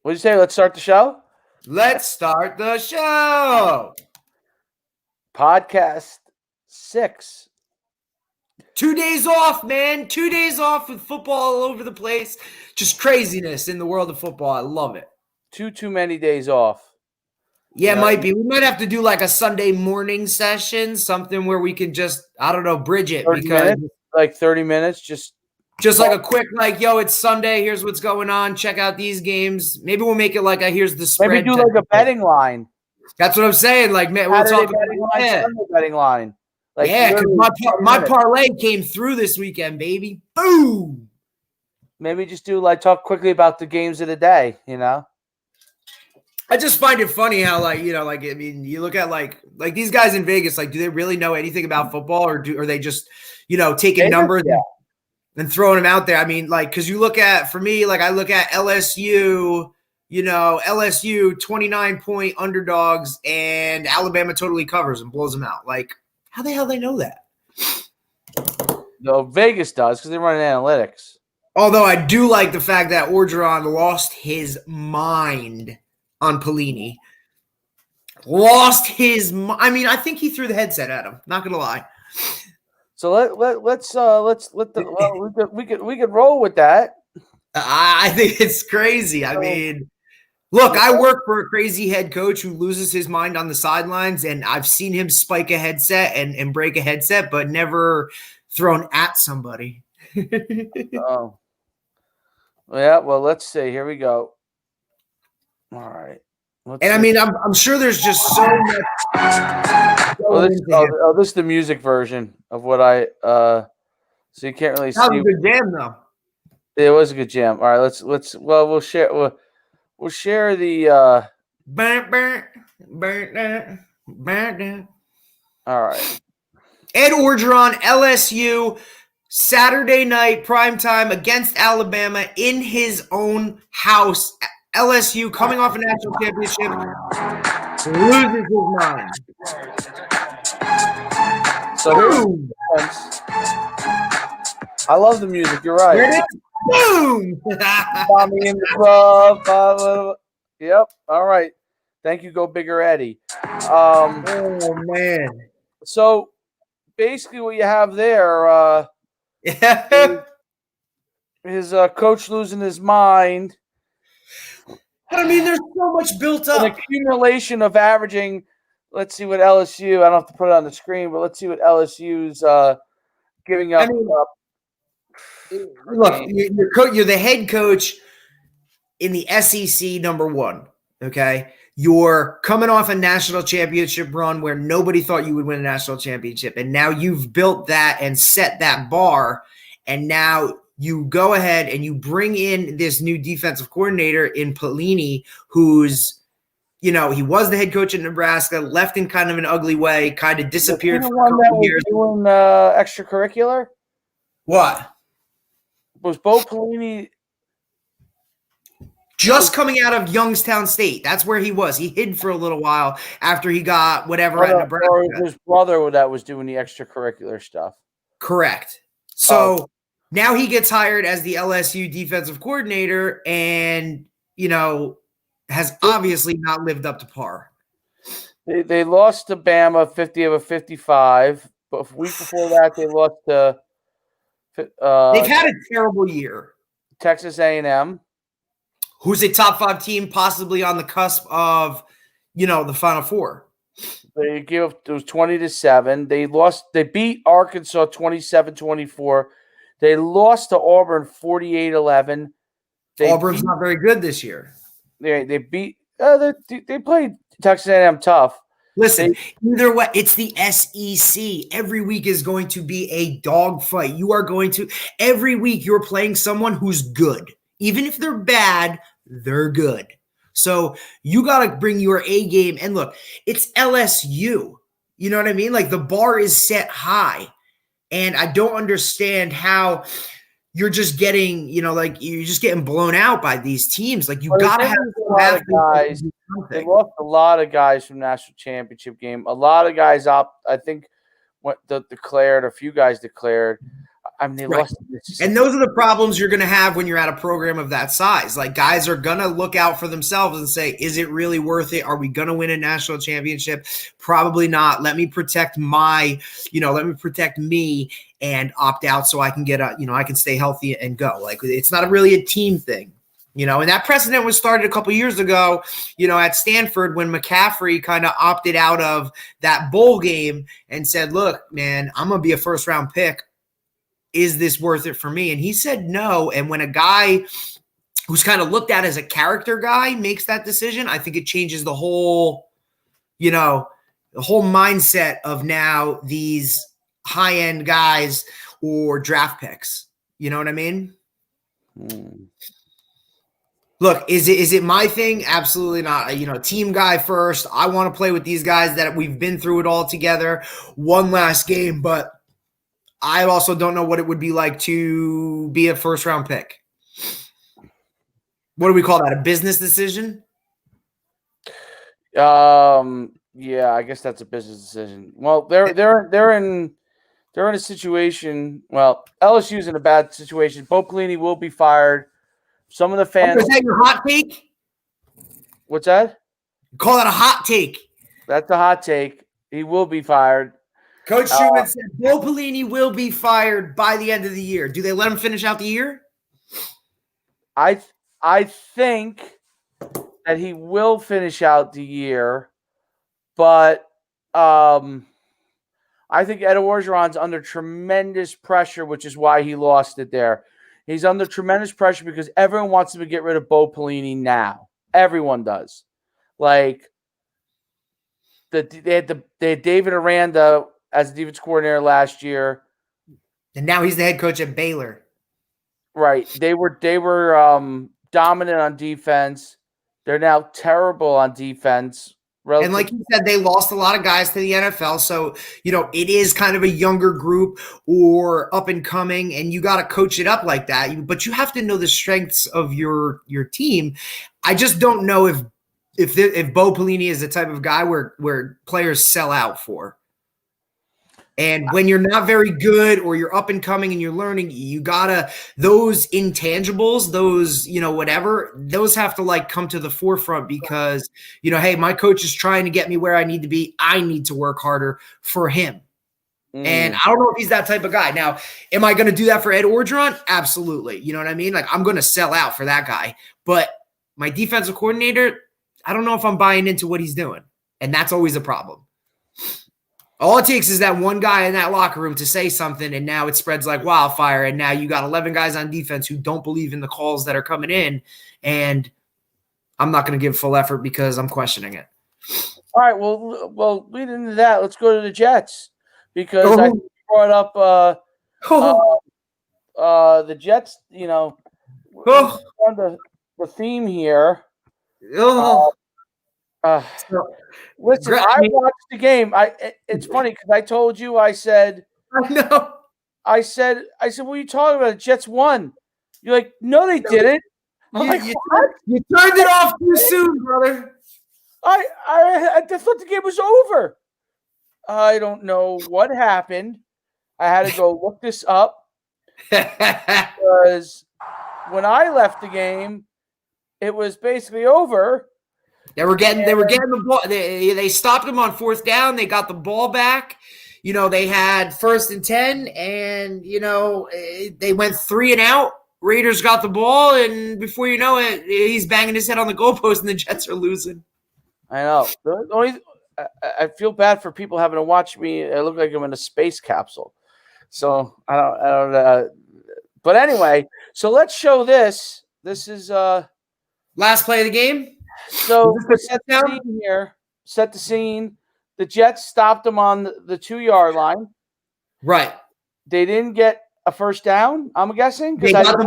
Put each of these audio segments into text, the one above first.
What did you say? Let's start the show? Let's start the show. Podcast 6. 2 days off, man. 2 days off with football all over the place. Just craziness in the world of football. I love it. Too many days off. Yeah, it might be. We might have to do like a Sunday morning session, something where we can just, I don't know, bridge it. 30 minutes? Like 30 minutes? Just like a quick, like, yo, it's Sunday. Here's what's going on. Check out these games. Maybe we'll make it like a here's the spread. Maybe do like a betting line. That's what I'm saying. Like, man, we'll talk about betting line. Like, yeah, because my parlay came through this weekend, baby. Boom. Maybe just do talk quickly about the games of the day, you know? I just find it funny how, you look at like these guys in Vegas, do they really know anything about football, or are they just, taking numbers and throwing them out there? I mean, because you look at, for me, I look at LSU, LSU 29-point underdogs, and Alabama totally covers and blows them out. How the hell they know that? No, Vegas does because they run analytics. Although I do like the fact that Orgeron lost his mind on Pelini. Lost his mind. I mean, I think he threw the headset at him. Not gonna lie. So we could roll with that. I think it's crazy. I mean, look, I work for a crazy head coach who loses his mind on the sidelines, and I've seen him spike a headset and break a headset, but never thrown at somebody. Oh. Yeah, well, let's see. Here we go. All right. I mean, I'm sure there's just so much. This is the music version of what I so you can't really see. That was a good jam, though. It was a good jam. All right, we'll share the all right. Ed Orgeron, LSU, Saturday night primetime against Alabama in his own house. LSU coming off a national championship, loses his mind. So I love the music. You're right. Here it is. Boom! Tommy in the club. Yep. All right. Thank you, Go Bigger Eddie. Oh man. So basically, what you have there, his coach losing his mind. But I mean, there's so much built up. An accumulation of averaging. Let's see what LSU. I don't have to put it on the screen, but let's see what LSU's giving up. I mean, look, you're the head coach in the SEC #1. Okay, you're coming off a national championship run where nobody thought you would win a national championship, and now you've built that and set that bar, and now you go ahead and you bring in this new defensive coordinator in Pelini, who's, he was the head coach in Nebraska, left in kind of an ugly way, kind of disappeared for a couple years. Doing extracurricular? What? Was Bo Pelini just coming out of Youngstown State? That's where he was. He hid for a little while after he got whatever at Nebraska. Or his brother that was doing the extracurricular stuff. Correct. So now he gets hired as the LSU defensive coordinator and, has obviously not lived up to par. They lost to Bama 50 of a 55, but a week before that they lost to they've had a terrible year. Texas A&M, who's a top 5 team, possibly on the cusp of, the Final Four. They gave up, it was 20-7. They beat Arkansas 27-24. They lost to Auburn 48-11. Auburn's not very good this year. They beat they played Texas A&M tough. Listen, either way, it's the SEC. Every week is going to be a dogfight. Every week you're playing someone who's good. Even if they're bad, they're good. So you got to bring your A game. And look, it's LSU. You know what I mean? The bar is set high. And I don't understand how you're just getting, you're just getting blown out by these teams. You got to have a lot of guys. They lost a lot of guys from national championship game. A lot of guys I think, declared. A few guys declared. I mean, they Right. lost to Mississippi. And those are the problems you're going to have when you're at a program of that size. Like, guys are going to look out for themselves and say, is it really worth it? Are we going to win a national championship? Probably not. Let me protect let me protect me and opt out so I can I can stay healthy and go. Like, it's not really a team thing. And that precedent was started a couple years ago, at Stanford when McCaffrey kind of opted out of that bowl game and said, look, man, I'm going to be a first-round pick. Is this worth it for me? And he said no. And when a guy who's kind of looked at as a character guy makes that decision, I think it changes the whole mindset of now these high-end guys or draft picks. You know what I mean? Look, is it my thing? Absolutely not. Team guy first. I want to play with these guys that we've been through it all together. One last game, but I also don't know what it would be like to be a first-round pick. What do we call that? A business decision? Yeah, I guess that's a business decision. Well, they're in a situation. Well, LSU's in a bad situation. Bo Pelini will be fired. Some of the fans. Is that your hot take? What's that? Call that a hot take. That's a hot take. He will be fired. Coach Schuman said Bo Pelini will be fired by the end of the year. Do they let him finish out the year? I think that he will finish out the year, but I think Ed Orgeron's under tremendous pressure, which is why he lost it there. He's under tremendous pressure because everyone wants him to get rid of Bo Pelini now. Everyone does. Like they had David Aranda as the defense coordinator last year, and now he's the head coach at Baylor. Right. They were dominant on defense. They're now terrible on defense. And like you said, they lost a lot of guys to the NFL. So, it is kind of a younger group or up and coming, and you got to coach it up like that. But you have to know the strengths of your team. I just don't know if Bo Pelini is the type of guy where players sell out for. And when you're not very good or you're up and coming and you're learning, you gotta, those intangibles, those, whatever, those have to come to the forefront because, hey, my coach is trying to get me where I need to be. I need to work harder for him. And I don't know if he's that type of guy. Now, am I going to do that for Ed Orgeron? Absolutely. You know what I mean? I'm going to sell out for that guy. But my defensive coordinator, I don't know if I'm buying into what he's doing. And that's always a problem. All it takes is that one guy in that locker room to say something, and now it spreads like wildfire, and now you got 11 guys on defense who don't believe in the calls that are coming in, and I'm not going to give full effort because I'm questioning it. All right, well, lead into that. Let's go to the Jets because I brought up the Jets, on the theme here. Listen, I watched the game. It's funny because I told you. I said, no. I said, what are you talking about? The Jets won. You're like, no, they didn't. You turned it off too soon, brother. I thought the game was over. I don't know what happened. I had to go look this up because when I left the game, it was basically over. They were getting the ball. They stopped them on fourth down. They got the ball back. They had 1st and 10, and they went 3 and out. Raiders got the ball, and before you know it, he's banging his head on the goalpost, and the Jets are losing. I know. I feel bad for people having to watch me. I look like I'm in a space capsule. So I don't. But anyway, so let's show this. This is last play of the game. So set the scene here. Set the scene. The Jets stopped them on the 2-yard line. Right. They didn't get a first down, I'm guessing. They got the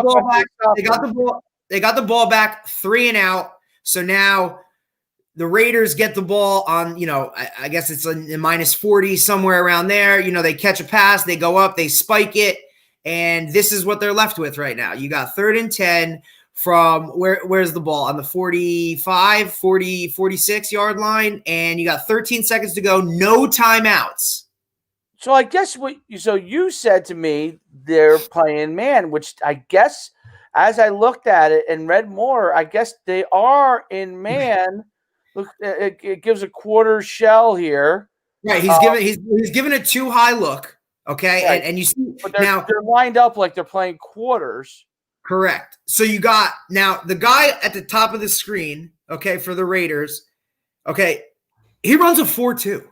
ball back. They got the ball back, 3 and out. So now the Raiders get the ball on, I guess it's a -40, somewhere around there. They catch a pass, they go up, they spike it, and this is what they're left with right now. You got 3rd and 10 from where's the ball? On the 45, 40, 46 yard line, and you got 13 seconds to go, no timeouts. So I guess you said to me they're playing man, which I guess as I looked at it and read more, I guess they are in man. Look, it gives a quarter shell here. Right. He's given a too high look. Okay. Right. And you see But now they're lined up like they're playing quarters. correct. So you got now the guy at the top of the screen, okay, for the Raiders. Okay, he runs a 4.2.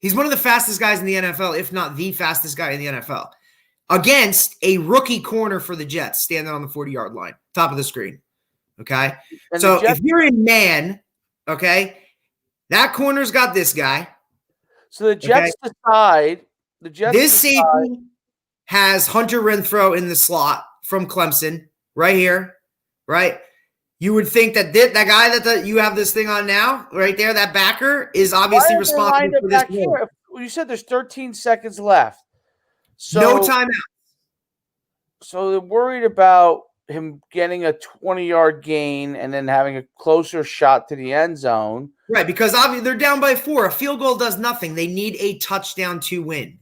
He's one of the fastest guys in the NFL, if not the fastest guy in the NFL, against a rookie corner for the Jets standing on the 40-yard line, top of the screen. Okay. And so if you're in man, okay, that corner's got this guy. So the Jets decide. This safety has Hunter Renfrow in the slot from Clemson right here, right? You would think that that guy that you have this thing on now, right there, that backer, is obviously responsible for this. Here? You said there's 13 seconds left. So, no timeout. So they're worried about him getting a 20-yard gain and then having a closer shot to the end zone. Right, because obviously they're down by 4. A field goal does nothing. They need a touchdown to win.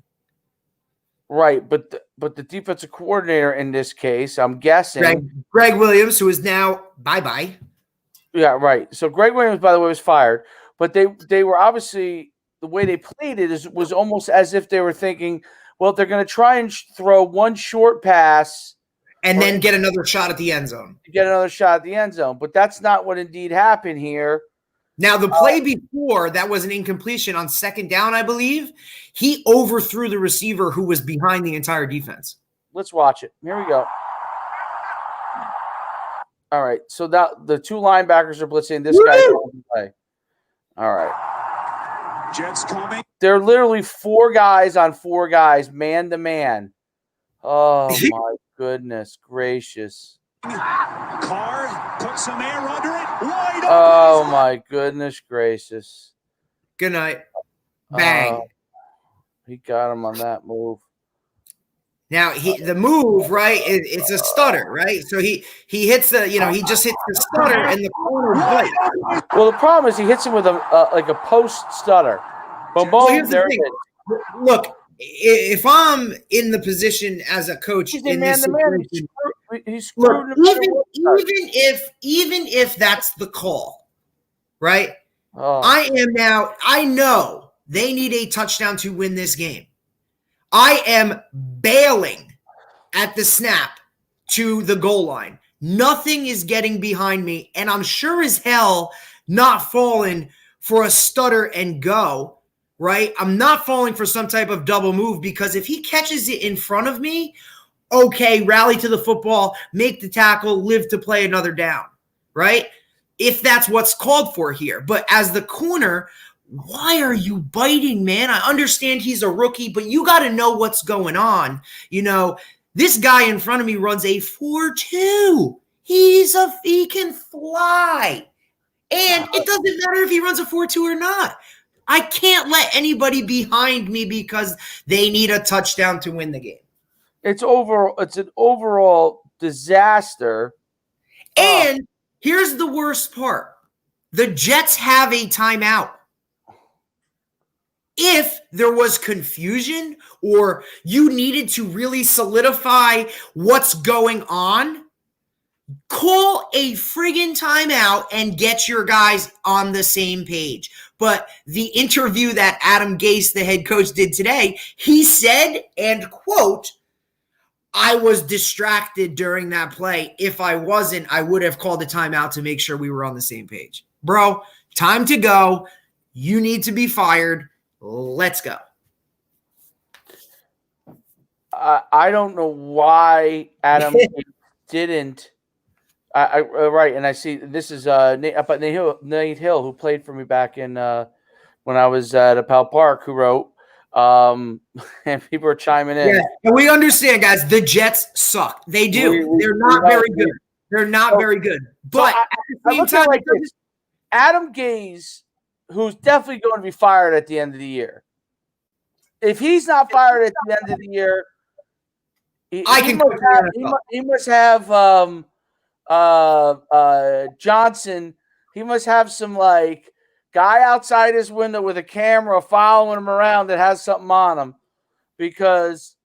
Right, but the defensive coordinator in this case, I'm guessing Greg Williams, who is now bye-bye. Yeah, right. So Greg Williams, by the way, was fired, but they were obviously the way they played it was almost as if they were thinking, well, they're going to try and throw one short pass and then get another shot at the end zone. But that's not what indeed happened here. Now, the play before, that was an incompletion on second down, I believe. He overthrew the receiver who was behind the entire defense. Let's watch it. Here we go. All right. So that the two linebackers are blitzing. This guy doesn't play. All right. Jets coming. They're literally 4 guys on 4 guys, man to man. Oh, my goodness gracious. Carr put some air under it. Wide open. Oh, my goodness gracious. Good night. Bang. He got him on that move. Now, the move, right, it's a stutter, right? So he hits he just hits the stutter and the corner bite. Well, the problem is he hits him with a post stutter. Boom, boom, there it is. Look, if I'm in the position as a coach in this situation, he's screwed. Look, even if that's the call, right? I know they need a touchdown to win this game. I am bailing at the snap to the goal line. Nothing is getting behind me, and I'm sure as hell not falling for a stutter and go, right? I'm not falling for some type of double move, because if he catches it in front of me, okay, rally to the football, make the tackle, live to play another down, right? If that's what's called for here. But as the corner, why are you biting, man? I understand he's a rookie, but you got to know what's going on. This guy in front of me runs a 4.2. He can fly. And it doesn't matter if he runs a 4.2 or not. I can't let anybody behind me because they need a touchdown to win the game. It's an overall disaster. And here's the worst part. The Jets have a timeout. If there was confusion or you needed to really solidify what's going on, call a friggin' timeout and get your guys on the same page. But the interview that Adam Gase, the head coach, did today, he said, and quote, I was distracted during that play. If I wasn't, I would have called a timeout to make sure we were on the same page. Bro, time to go. You need to be fired. Let's go. I don't know why Adam didn't. Right, and I see this is Nate Hill, who played for me back in when I was at Appel Park, who wrote, and people are chiming in. Yeah, and we understand, guys. The Jets suck. They do. They're not very good. They're not very good. But at the same time, like Adam Gase, who's definitely going to be fired at the end of the year. If he's not fired at the end of the year, he must have Johnson. He must have some guy outside his window with a camera following him around that has something on him. because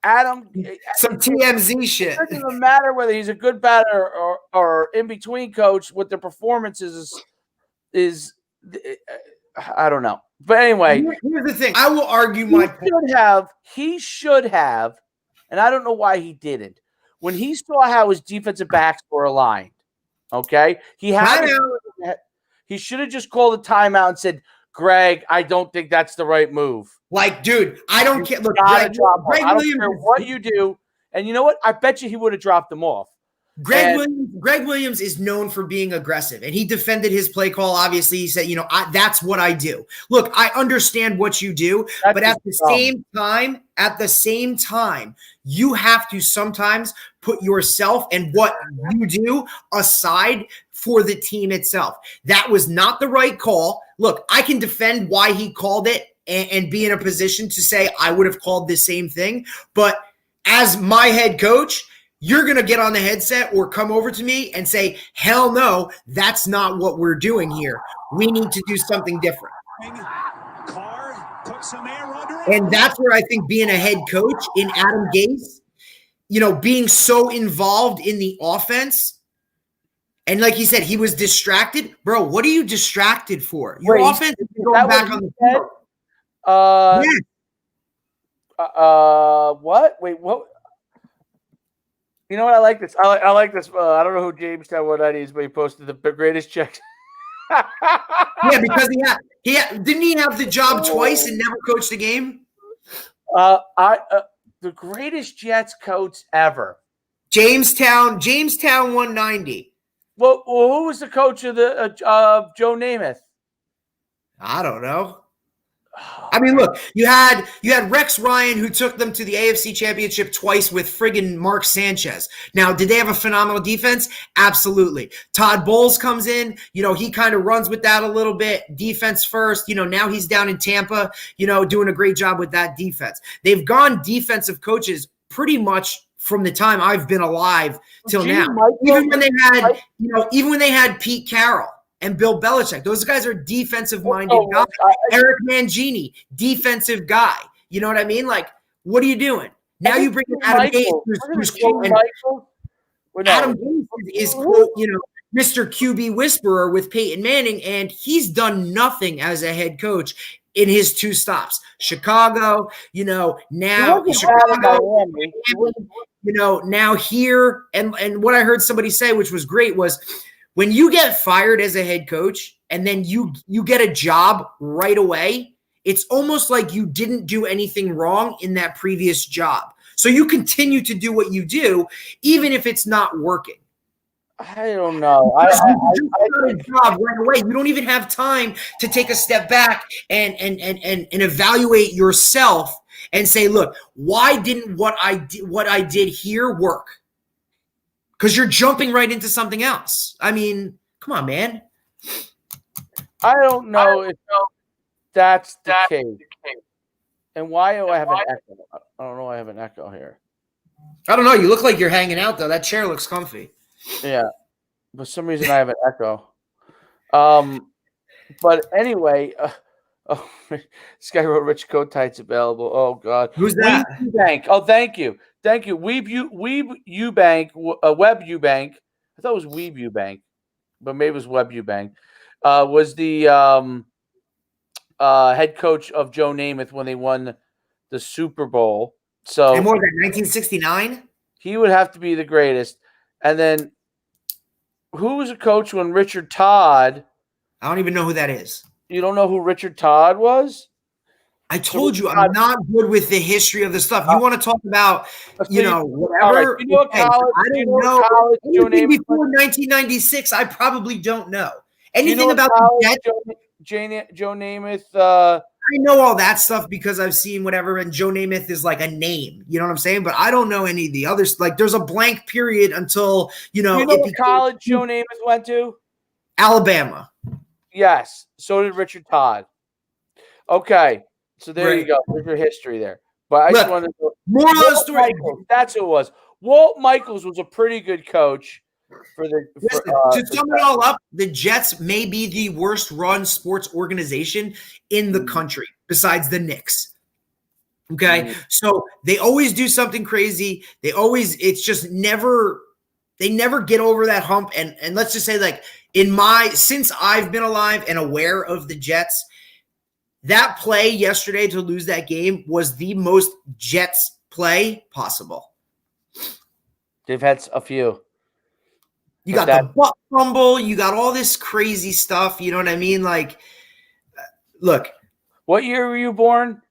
Adam, Some TMZ shit. it doesn't even matter whether he's a good batter or in between coach. What the performances is I don't know. But anyway, here's the thing. I will argue he should have, and I don't know why he didn't. When he saw how his defensive backs were aligned, okay, he should have just called a timeout and said, "Greg, I don't think that's the right move." Like, dude, I don't care. Look, Greg Williams, care what you do, and you know what? I bet you he would have dropped them off. Greg Williams is known for being aggressive, and he defended his play call. Obviously, he said, that's what I do. Look, I understand what you do, but at the same time, you have to sometimes put yourself and what you do aside for the team itself. That was not the right call. Look, I can defend why he called it and be in a position to say I would have called the same thing, but as my head coach, you're going to get on the headset or come over to me and say, hell no, that's not what we're doing here. We need to do something different. And that's where I think being a head coach in Adam Gase, being so involved in the offense, and like he said, he was distracted. Bro, what are you distracted for? Your offense is going back on the field. What? Wait, what? You know what? I like this. I like this. I don't know who Jamestown 190 is, but he posted the greatest check. Yeah, because didn't he have the job twice and never coached a game? The greatest Jets coach ever. Jamestown 190. Well, who was the coach of Joe Namath? I don't know. I mean, look, you had Rex Ryan, who took them to the AFC Championship twice with friggin' Mark Sanchez. Now, did they have a phenomenal defense? Absolutely. Todd Bowles comes in, he kind of runs with that a little bit, defense first. Now he's down in Tampa, doing a great job with that defense. They've gone defensive coaches pretty much from the time I've been alive till now. Even when they had Pete Carroll and Bill Belichick. Those guys are defensive-minded guys. Eric Mangini, defensive guy. You know what I mean? Like, what are you doing? Now you bring in Adam Gase, who's Adam Gase is Mr. QB whisperer with Peyton Manning, and he's done nothing as a head coach in his two stops. Chicago, now here, and what I heard somebody say, which was great, was when you get fired as a head coach and then you get a job right away, it's almost like you didn't do anything wrong in that previous job. So you continue to do what you do, even if it's not working. I don't know. You got a job right away. You don't even have time to take a step back and evaluate yourself and say, look, why didn't what I did here work? Because you're jumping right into something else. I mean, come on, man. I don't know if that's the case. And why do I have an echo? I don't know why I have an echo here. I don't know. You look like you're hanging out, though. That chair looks comfy. Yeah. For some reason, I have an echo. But anyway, this guy wrote Rich Kotite's available. Oh, God. Who's that? Bank. Oh, thank you. Thank you. Weeb Eubank, Web Eubank. I thought it was Weeb Eubank, but maybe it was Web Eubank. Was the head coach of Joe Namath when they won the Super Bowl. So, and what was that, 1969? He would have to be the greatest. And then who was a coach when Richard Todd? I don't even know who that is. You don't know who Richard Todd was? I told you I'm not good with the history of the stuff. You want to talk about, whatever. Right. You know college, I don't know. College, anything before 1996, I probably don't know. Anything about the Joe Namath. I know all that stuff because I've seen whatever, and Joe Namath is like a name. You know what I'm saying? But I don't know any of the others. Like, there's a blank period until, what college Joe Namath went to? Alabama. Yes. So did Richard Todd. Okay. So there you go. There's your history there. But I just wanted to more of the story. That's who it was. Walt Michaels was a pretty good coach to sum it all up, the Jets may be the worst run sports organization in the country besides the Knicks. Okay. So they always do something crazy. It's just never, they never get over that hump. And let's just say, like, since I've been alive and aware of the Jets, that play yesterday to lose that game was the most Jets play possible. They've had a few. You got the butt fumble. You got all this crazy stuff. You know what I mean? Like, look. What year were you born?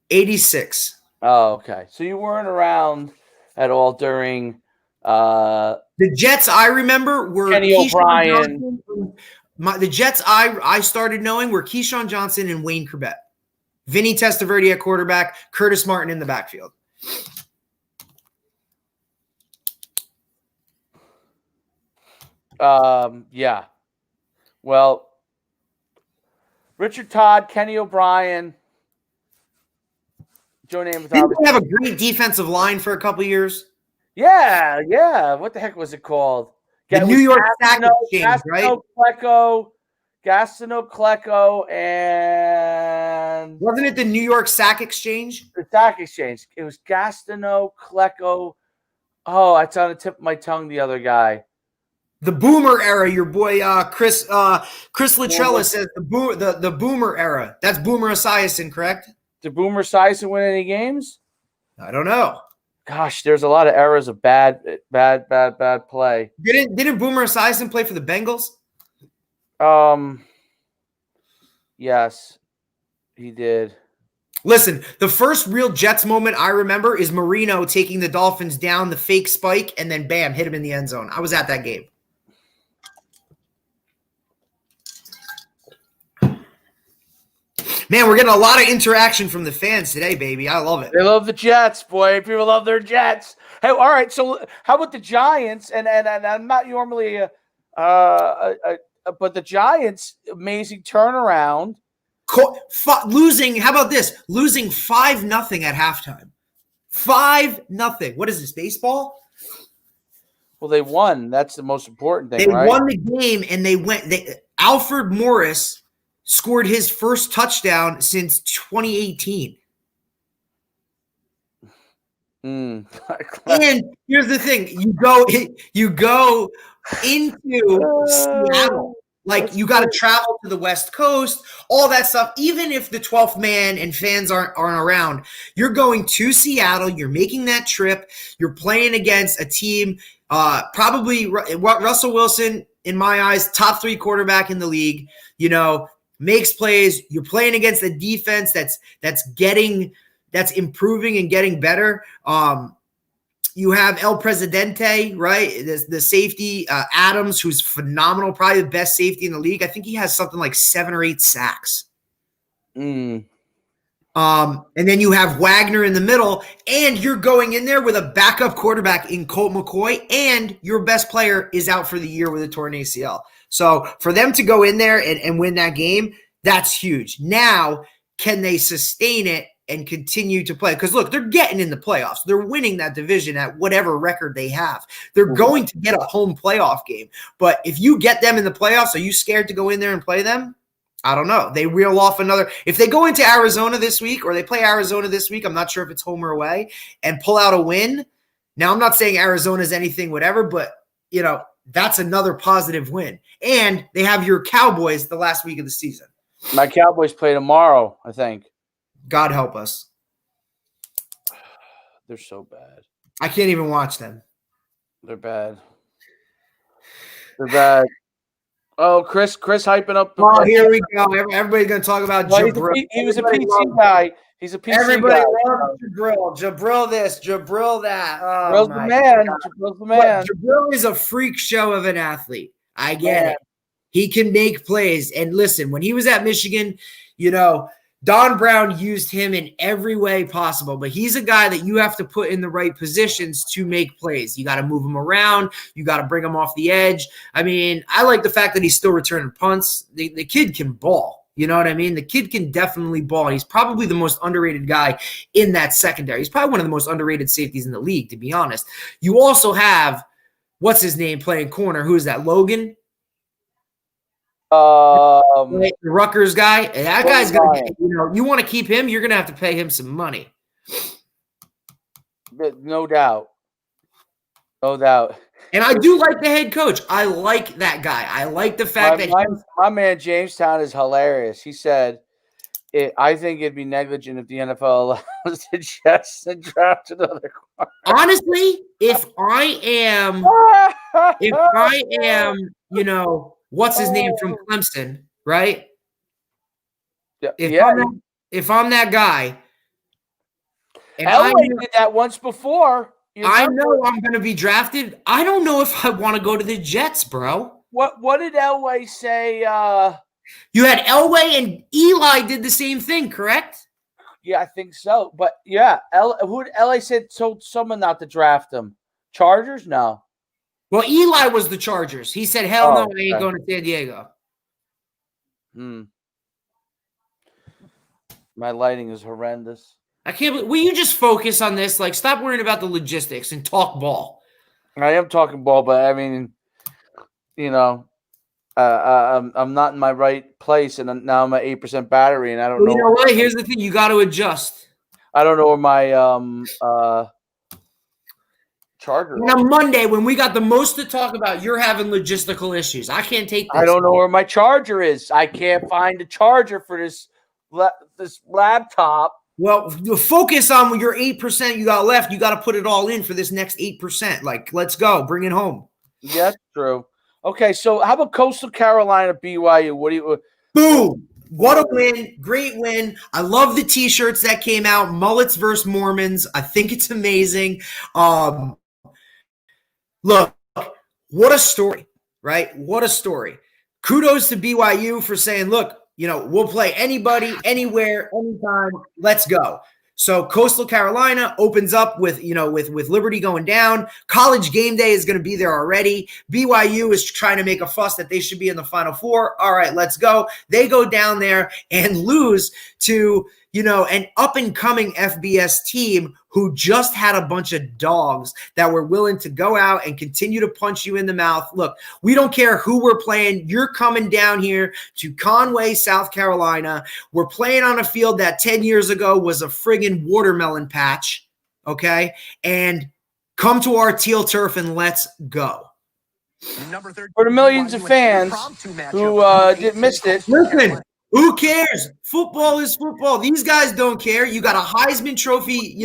86. Oh, okay. So you weren't around at all during the Jets I remember were Kenny O'Brien. The Jets I started knowing were Keyshawn Johnson and Wayne Corbett. Vinny Testaverde at quarterback, Curtis Martin in the backfield. Yeah. Well, Richard Todd, Kenny O'Brien, Joe Namath. Didn't they have a great defensive line for a couple years? Yeah. What the heck was it called? The New York Sack Exchange, right? Gastineau, Klecko, and wasn't it the New York Sack Exchange? The Sack Exchange. It was Gastineau, Klecko. Oh, it's on the tip of my tongue. The other guy. The Boomer era. Your boy Chris Latrella says the Boomer era. That's Boomer Esiason, correct? Did Boomer Esiason win any games? I don't know. Gosh, there's a lot of eras of bad play. Didn't Boomer Esiason play for the Bengals? Yes, he did. Listen, the first real Jets moment I remember is Marino taking the Dolphins down the fake spike and then bam, hit him in the end zone. I was at that game. Man, we're getting a lot of interaction from the fans today, baby. I love it. They love the Jets, boy. People love their Jets. Hey, all right. So, how about the Giants? And I'm not normally but the Giants, amazing turnaround. Losing. How about this? Losing 5-0 at halftime. 5-0. What is this? Baseball? Well, they won. That's the most important thing. They won the game, and Alfred Morris scored his first touchdown since 2018. And here's the thing: you go into Seattle, like you got to travel to the West Coast, all that stuff. Even if the 12th man and fans aren't around, you're going to Seattle. You're making that trip. You're playing against a team, probably Russell Wilson, in my eyes, top 3 quarterback in the league. You know. Makes plays. You're playing against a defense that's improving and getting better. You have El Presidente, right? The safety, Adams, who's phenomenal, probably the best safety in the league. I think he has something like 7 or 8 sacks. And then you have Wagner in the middle, and you're going in there with a backup quarterback in Colt McCoy, and your best player is out for the year with a torn ACL. So for them to go in there and win that game, that's huge. Now, can they sustain it and continue to play? Because, look, they're getting in the playoffs. They're winning that division at whatever record they have. They're going to get a home playoff game. But if you get them in the playoffs, are you scared to go in there and play them? I don't know. They reel off another. If they go into Arizona this week or they play Arizona this week, I'm not sure if it's home or away, and pull out a win. Now, I'm not saying Arizona's anything, whatever, but, you know, that's another positive win. And they have your Cowboys the last week of the season. My Cowboys play tomorrow, I think. God help us. They're so bad. I can't even watch them. They're bad. Oh, Chris hyping up. Oh, here we go. Everybody's going to talk about Jabril. He was a PC guy. He's a PC Everybody guy. loves Jabril. Jabril this, Jabril that. Oh, Jabril's the man. Jabril's the man. Jabril is a freak show of an athlete. I get it. He can make plays. And listen, when he was at Michigan, you know, Don Brown used him in every way possible, but he's a guy that you have to put in the right positions to make plays. You got to move him around. You got to bring him off the edge. I mean, I like the fact that he's still returning punts. The kid can ball. You know what I mean? The kid can definitely ball. He's probably the most underrated guy in that secondary. He's probably one of the most underrated safeties in the league, to be honest. You also have, what's his name, playing corner? Who is that, Logan? right? The Rutgers guy. That guy's going to, you want to keep him, you're going to have to pay him some money. No doubt. No doubt. And I do like the head coach. I like that guy. I like the fact that my man Jamestown is hilarious. He said, I think it'd be negligent if the NFL allows the Jets to draft another quarterback. Honestly, if I am, what's his name from Clemson, right? If I'm that guy, and Elway did that once before. I know I'm going to be drafted. I don't know if I want to go to the Jets, bro. What did Elway say? You had Elway and Eli did the same thing, correct? Yeah, I think so. But yeah, who did Elway told someone not to draft him? Chargers? No. Well, Eli was the Chargers. He said, "Hell no, I ain't going to San Diego." My lighting is horrendous. I can't believe. Will you just focus on this? Like, stop worrying about the logistics and talk ball. I am talking ball, but I mean, I'm not in my right place, and now I'm at 8% battery, and I don't know. You know what? Here's the thing: you got to adjust. I don't know where my charger. And on Monday, when we got the most to talk about, you're having logistical issues. I can't take this. I don't know where my charger is. I can't find a charger for this laptop. Well, focus on your 8% you got left. You got to put it all in for this next 8%. Like, let's go. Bring it home. Yeah, true. Okay, so how about Coastal Carolina BYU? What do you Boom. What a win. Great win. I love the T-shirts that came out. Mullets versus Mormons. I think it's amazing. Look, what a story, right? What a story. Kudos to BYU for saying, look, we'll play anybody, anywhere, anytime. Let's go. So Coastal Carolina opens up with Liberty going down. College game day is going to be there already. BYU is trying to make a fuss that they should be in the Final Four. All right, let's go. They go down there and lose to, an up-and-coming FBS team who just had a bunch of dogs that were willing to go out and continue to punch you in the mouth. Look, we don't care who we're playing. You're coming down here to Conway, South Carolina. We're playing on a field that 10 years ago was a friggin' watermelon patch, okay? And come to our teal turf and let's go. For the millions of fans who missed it. Listen. Who cares? Football is football. These guys don't care. You got a Heisman Trophy,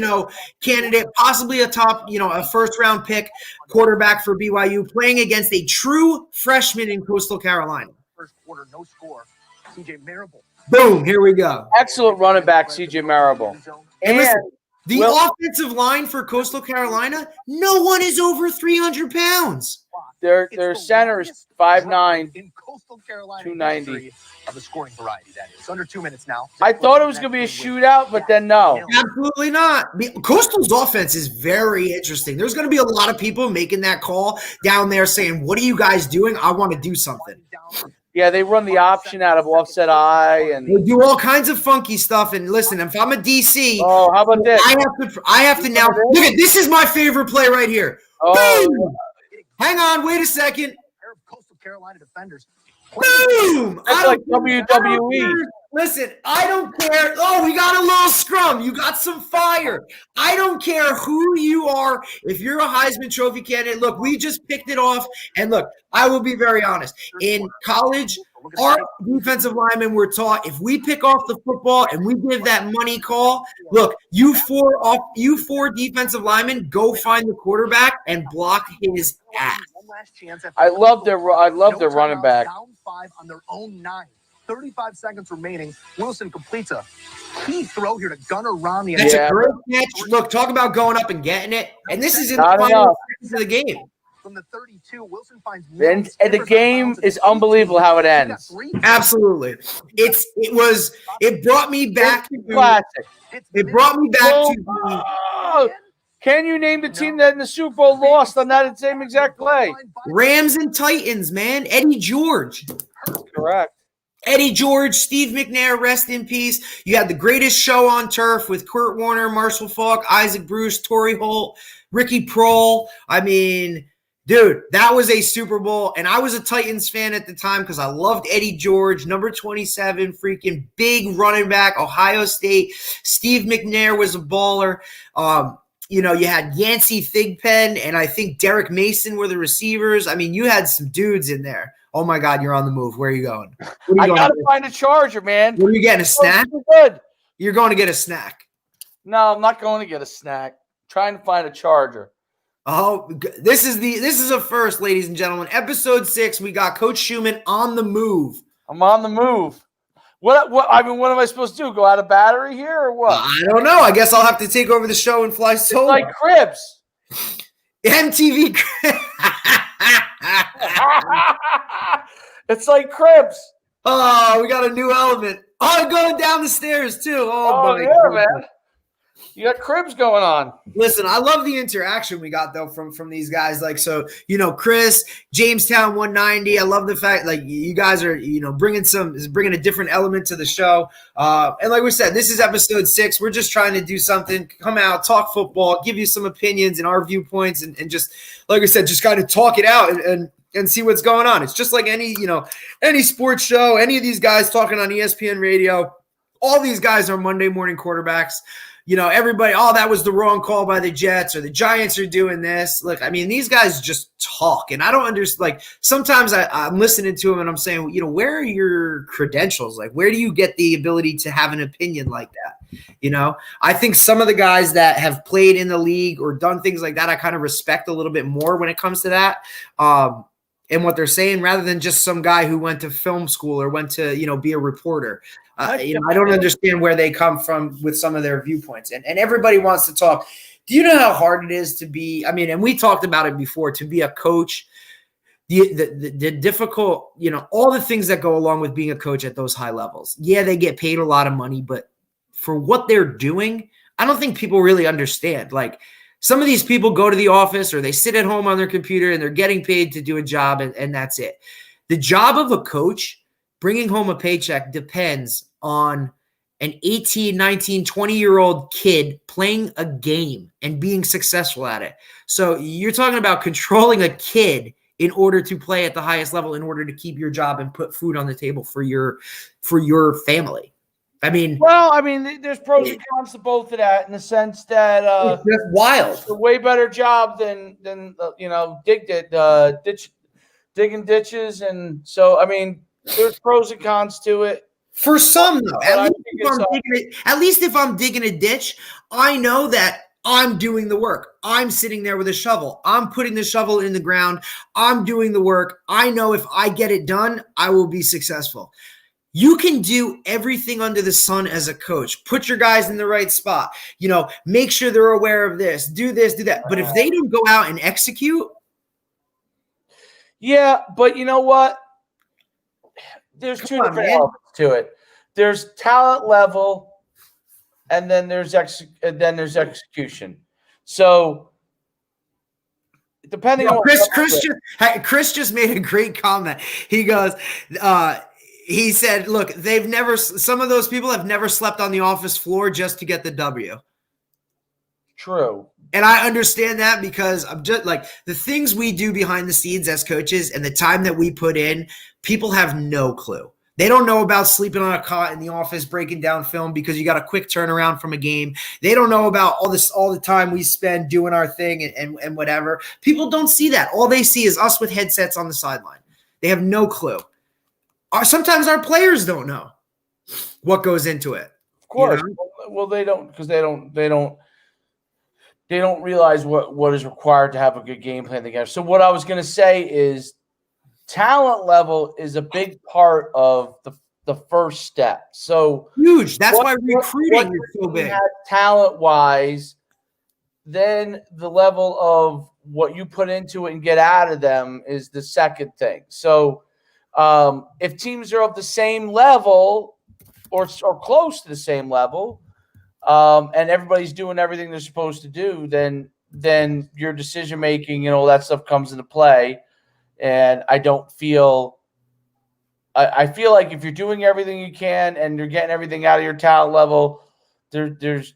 candidate, possibly a first-round pick quarterback for BYU playing against a true freshman in Coastal Carolina. First quarter, no score. CJ Marable. Boom, here we go. Excellent running back, CJ Marable. And listen, the offensive line for Coastal Carolina, no one is over 300 pounds. Their center is 5'9", in Coastal Carolina 290. Of the scoring variety, that is. Under 2 minutes now. I thought it was going to be a shootout, but then no. Absolutely not. Coastal's offense is very interesting. There's going to be a lot of people making that call down there saying, what are you guys doing? I want to do something. Yeah, they run the option out of offset eye. And they do all kinds of funky stuff. And listen, if I'm a DC, how about this? I have to now – look at this is my favorite play right here. Boom! Hang on, wait a second. Coastal Carolina defenders. Boom! That's like WWE. Listen, I don't care. Oh, we got a little scrum. You got some fire. I don't care who you are. If you're a Heisman Trophy candidate, look, we just picked it off. And look, I will be very honest. In college, our defensive linemen were taught if we pick off the football and we give that money call, look, you four defensive linemen, go find the quarterback and block his ass. I love their running back. Down 5 on their own 9. 35 seconds remaining. Wilson completes a key throw here to Gunnar Romney. That's a great catch. Look, talk about going up and getting it. And this is in the final seconds of the game. From the 32, Wilson finds and the game is unbelievable how it ends. Absolutely. It brought me back to classic. It brought me back to can you name the team that in the Super Bowl lost on that same exact play? Rams and Titans, man. Eddie George. Correct. Eddie George, Steve McNair, rest in peace. You had the greatest show on turf with Kurt Warner, Marshall Faulk, Isaac Bruce, Torrey Holt, Ricky Prohl. I mean, Dude, that was a Super Bowl, and I was a Titans fan at the time because I loved Eddie George, number 27, freaking big running back, Ohio State. Steve McNair was a baller. You had Yancey Thigpen, and I think Derek Mason were the receivers. I mean, you had some dudes in there. Oh, my God, you're on the move. Where are you going? I got to find a charger, man. What are you getting, a snack? Good. You're going to get a snack. No, I'm not going to get a snack. I'm trying to find a charger. Oh, this is a first, ladies and gentlemen. Episode 6, we got Coach Schuman on the move. I'm on the move. What am I supposed to do? Go out of battery here or what? I don't know. I guess I'll have to take over the show and fly solo. It's like Cribs. MTV. It's like Cribs. Oh, we got a new element. Oh, going down the stairs too. Oh my yeah, God, man. You got Cribs going on. Listen, I love the interaction we got though from these guys. Like, so, Chris, Jamestown 190. I love the fact like you guys are, bringing a different element to the show. And like we said, this is episode 6. We're just trying to do something, come out, talk football, give you some opinions and our viewpoints, and just like I said, just kind of talk it out and see what's going on. It's just like any sports show, any of these guys talking on ESPN radio. All these guys are Monday morning quarterbacks. Everybody, that was the wrong call by the Jets, or the Giants are doing this. Look, I mean, these guys just talk, and I don't understand. Like, sometimes I'm listening to them and I'm saying, where are your credentials? Like, where do you get the ability to have an opinion like that? I think some of the guys that have played in the league or done things like that, I kind of respect a little bit more when it comes to that. And what they're saying, rather than just some guy who went to film school or went to, be a reporter. I don't understand where they come from with some of their viewpoints. And everybody wants to talk. Do you know how hard it is to be, and we talked about it before, to be a coach, the difficult, all the things that go along with being a coach at those high levels. Yeah, they get paid a lot of money, but for what they're doing, I don't think people really understand. Like, some of these people go to the office or they sit at home on their computer and they're getting paid to do a job, and that's it. The job of a coach, bringing home a paycheck, depends on an 18, 19, 20-year-old kid playing a game and being successful at it. So you're talking about controlling a kid in order to play at the highest level, in order to keep your job and put food on the table for your family. There's pros and cons to both of that, in the sense that it's just wild. It's a way better job than digging ditches, and so there's pros and cons to it. For some, though, at least if I'm digging a ditch, I know that I'm doing the work. I'm sitting there with a shovel. I'm putting the shovel in the ground. I'm doing the work. I know if I get it done, I will be successful. You can do everything under the sun as a coach. Put your guys in the right spot. Make sure they're aware of this. Do this, do that. But if they don't go out and execute. Yeah, but you know what? There's two different elements to it. There's talent level, and then there's execution. So depending on Chris just made a great comment. He goes, he said, look, some of those people have never slept on the office floor just to get the W. True. And I understand that, because I'm just like, the things we do behind the scenes as coaches and the time that we put in, people have no clue. They don't know about sleeping on a cot in the office, breaking down film because you got a quick turnaround from a game. They don't know about all the time we spend doing our thing and whatever. People don't see that. All they see is us with headsets on the sideline. They have no clue. Sometimes our players don't know what goes into it. Of course. Well, they don't, because they don't realize what is required to have a good game plan together. So what I was going to say is, talent level is a big part of the first step. So huge. That's why recruiting is so big. Talent-wise, then the level of what you put into it and get out of them is the second thing. So if teams are of the same level or close to the same level, and everybody's doing everything they're supposed to do, then your decision making and all that stuff comes into play. And I feel like if you're doing everything you can and you're getting everything out of your talent level, you're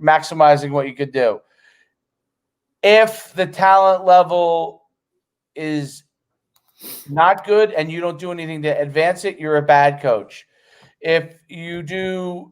maximizing what you could do. If the talent level is not good and you don't do anything to advance it, you're a bad coach. If you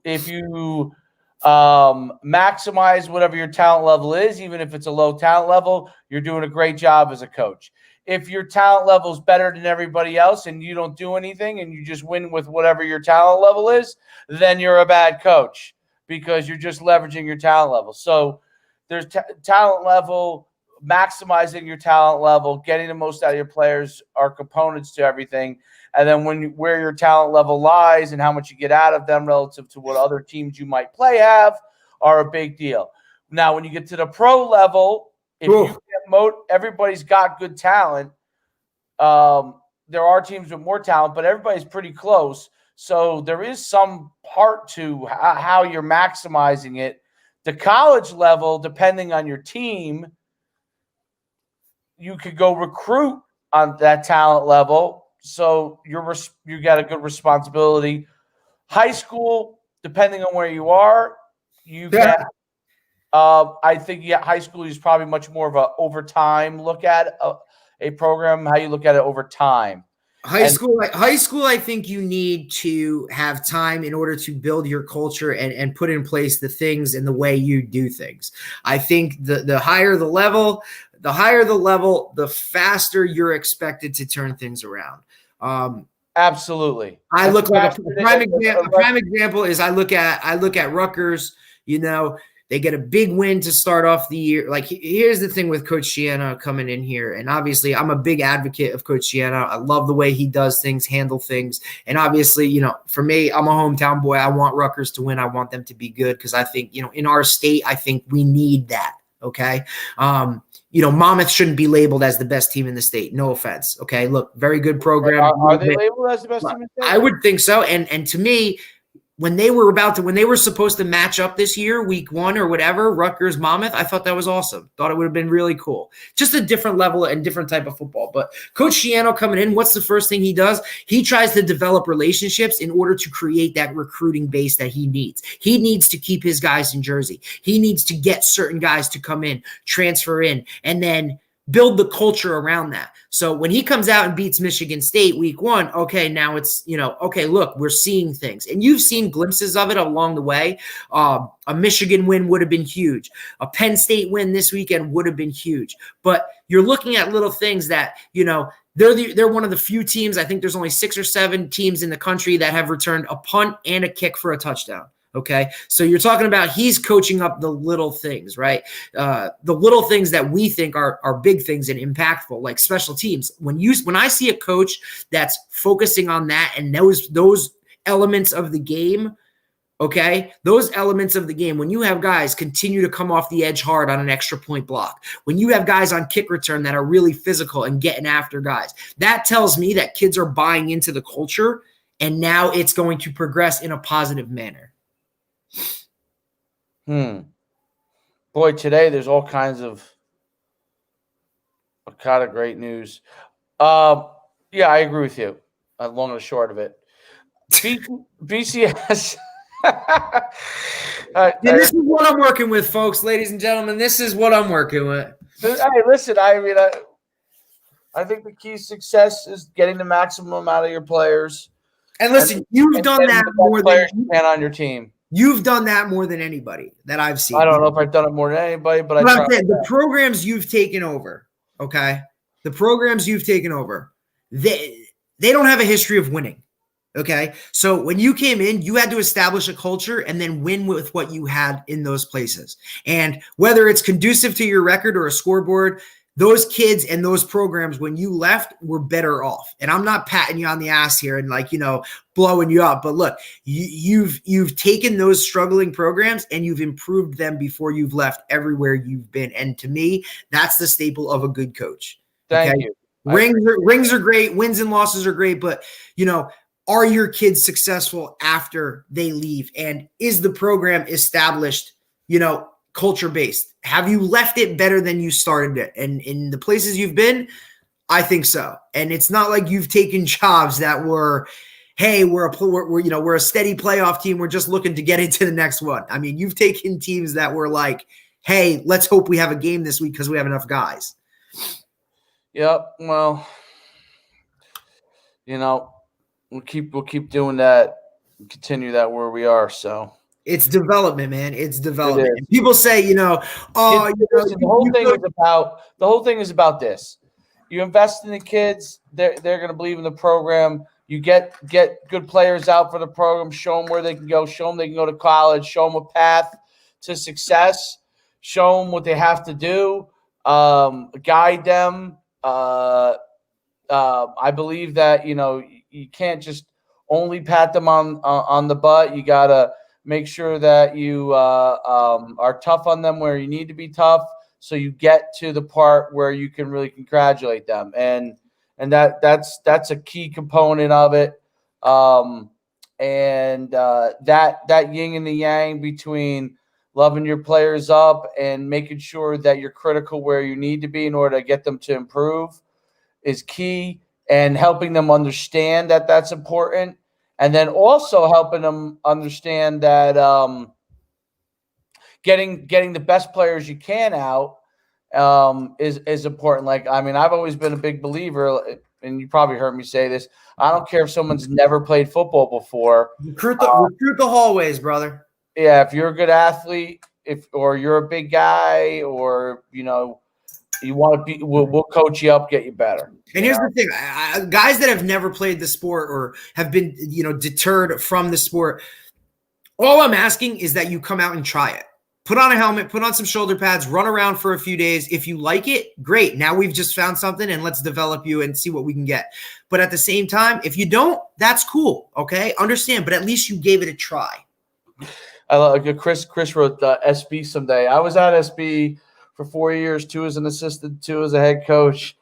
maximize whatever your talent level is, even if it's a low talent level, you're doing a great job as a coach. If your talent level is better than everybody else and you don't do anything and you just win with whatever your talent level is, then you're a bad coach because you're just leveraging your talent level. So there's talent level, maximizing your talent level, getting the most out of your players are components to everything. And then where your talent level lies and how much you get out of them relative to what other teams you might play have are a big deal. Now, when you get to the pro level, if you get everybody's got good talent. There are teams with more talent, but everybody's pretty close. So there is some part to how you're maximizing it. The college level, depending on your team, you could go recruit on that talent level. So you got a good responsibility. High school, depending on where you are, you get. I think high school is probably much more of a overtime look at a program. How you look at it over time. High school, I think you need to have time in order to build your culture and put in place the things and the way you do things. I think the higher the level, the faster you're expected to turn things around. Absolutely. I look like a prime example is I look at Rutgers, they get a big win to start off the year. Like, here's the thing with Coach Schiano coming in here. And obviously, I'm a big advocate of Coach Schiano. I love the way he does things, handle things. And obviously, for me, I'm a hometown boy. I want Rutgers to win. I want them to be good because I think, in our state, I think we need that. Okay. Monmouth shouldn't be labeled as the best team in the state. No offense. Okay. Look, very good program. Are they labeled as the best team in the state? I would think so. And to me, when they were supposed to match up this year, week 1 or whatever, Rutgers, Monmouth, I thought that was awesome. Thought it would have been really cool. Just a different level and different type of football. But Coach Schiano coming in, what's the first thing he does? He tries to develop relationships in order to create that recruiting base that he needs. He needs to keep his guys in Jersey. He needs to get certain guys to come in, transfer in, and then build the culture around that. So when he comes out and beats Michigan State week 1, okay, now it's, okay, look, we're seeing things. And you've seen glimpses of it along the way. A Michigan win would have been huge. A Penn State win this weekend would have been huge. But you're looking at little things that, they're one of the few teams, I think there's only 6 or 7 teams in the country that have returned a punt and a kick for a touchdown. Okay. So you're talking about he's coaching up the little things, right? The little things that we think are big things and impactful, like special teams. When I see a coach that's focusing on that and those elements of the game, okay, those elements of the game, when you have guys continue to come off the edge hard on an extra point block, when you have guys on kick return that are really physical and getting after guys, that tells me that kids are buying into the culture and now it's going to progress in a positive manner. Boy, today there's all kinds of great news. Yeah, I agree with you. Long and short of it, BCS. This is what I'm working with, folks, ladies and gentlemen. This is what I'm working with. Hey, listen, I think the key to success is getting the maximum out of your players. And listen, you've done that more than you can on your team. You've done that more than anybody that I've seen. I don't know if I've done it more than anybody, but I'm saying the programs you've taken over, okay? The programs you've taken over, they don't have a history of winning, okay? So when you came in, you had to establish a culture and then win with what you had in those places. And whether it's conducive to your record or a scoreboard, those kids and those programs, when you left, were better off. And I'm not patting you on the ass here and blowing you up. But look, you've taken those struggling programs and you've improved them before you've left everywhere you've been. And to me, that's the staple of a good coach. Thank you. Rings are great. Wins and losses are great. But, are your kids successful after they leave? And is the program established, culture-based? Have you left it better than you started it? And in the places you've been, I think so. And it's not like you've taken jobs that were, hey, we're a steady playoff team. We're just looking to get into the next one. I mean, you've taken teams that were like, hey, let's hope we have a game this week because we have enough guys. Yep. Well, we'll keep doing that and continue that where we are. So it's development, man. It's development. It is. And people say, the whole thing is about this. You invest in the kids, they're going to believe in the program. You get good players out for the program, show them where they can go, show them they can go to college, show them a path to success, show them what they have to do, guide them. I believe that, you can't just only pat them on the butt. You got to make sure that you are tough on them where you need to be tough, so you get to the part where you can really congratulate them. And that's a key component of it. That yin and the yang between loving your players up and making sure that you're critical where you need to be in order to get them to improve is key, and helping them understand that that's important. And then also helping them understand that getting the best players you can out is important. Like, I mean, I've always been a big believer, and you probably heard me say this, I don't care if someone's never played football before. Recruit the hallways, brother. Yeah, if you're a good athlete, or you're a big guy, or you want to be, we'll coach you up, get you better. And here's the thing, guys that have never played the sport or have been, deterred from the sport, all I'm asking is that you come out and try it. Put on a helmet, put on some shoulder pads, run around for a few days. If you like it, great. Now we've just found something, and let's develop you and see what we can get. But at the same time, if you don't, that's cool. Okay. Understand, but at least you gave it a try. I love Chris wrote SB someday. I was at SB for 4 years, 2 as an assistant, 2 as a head coach.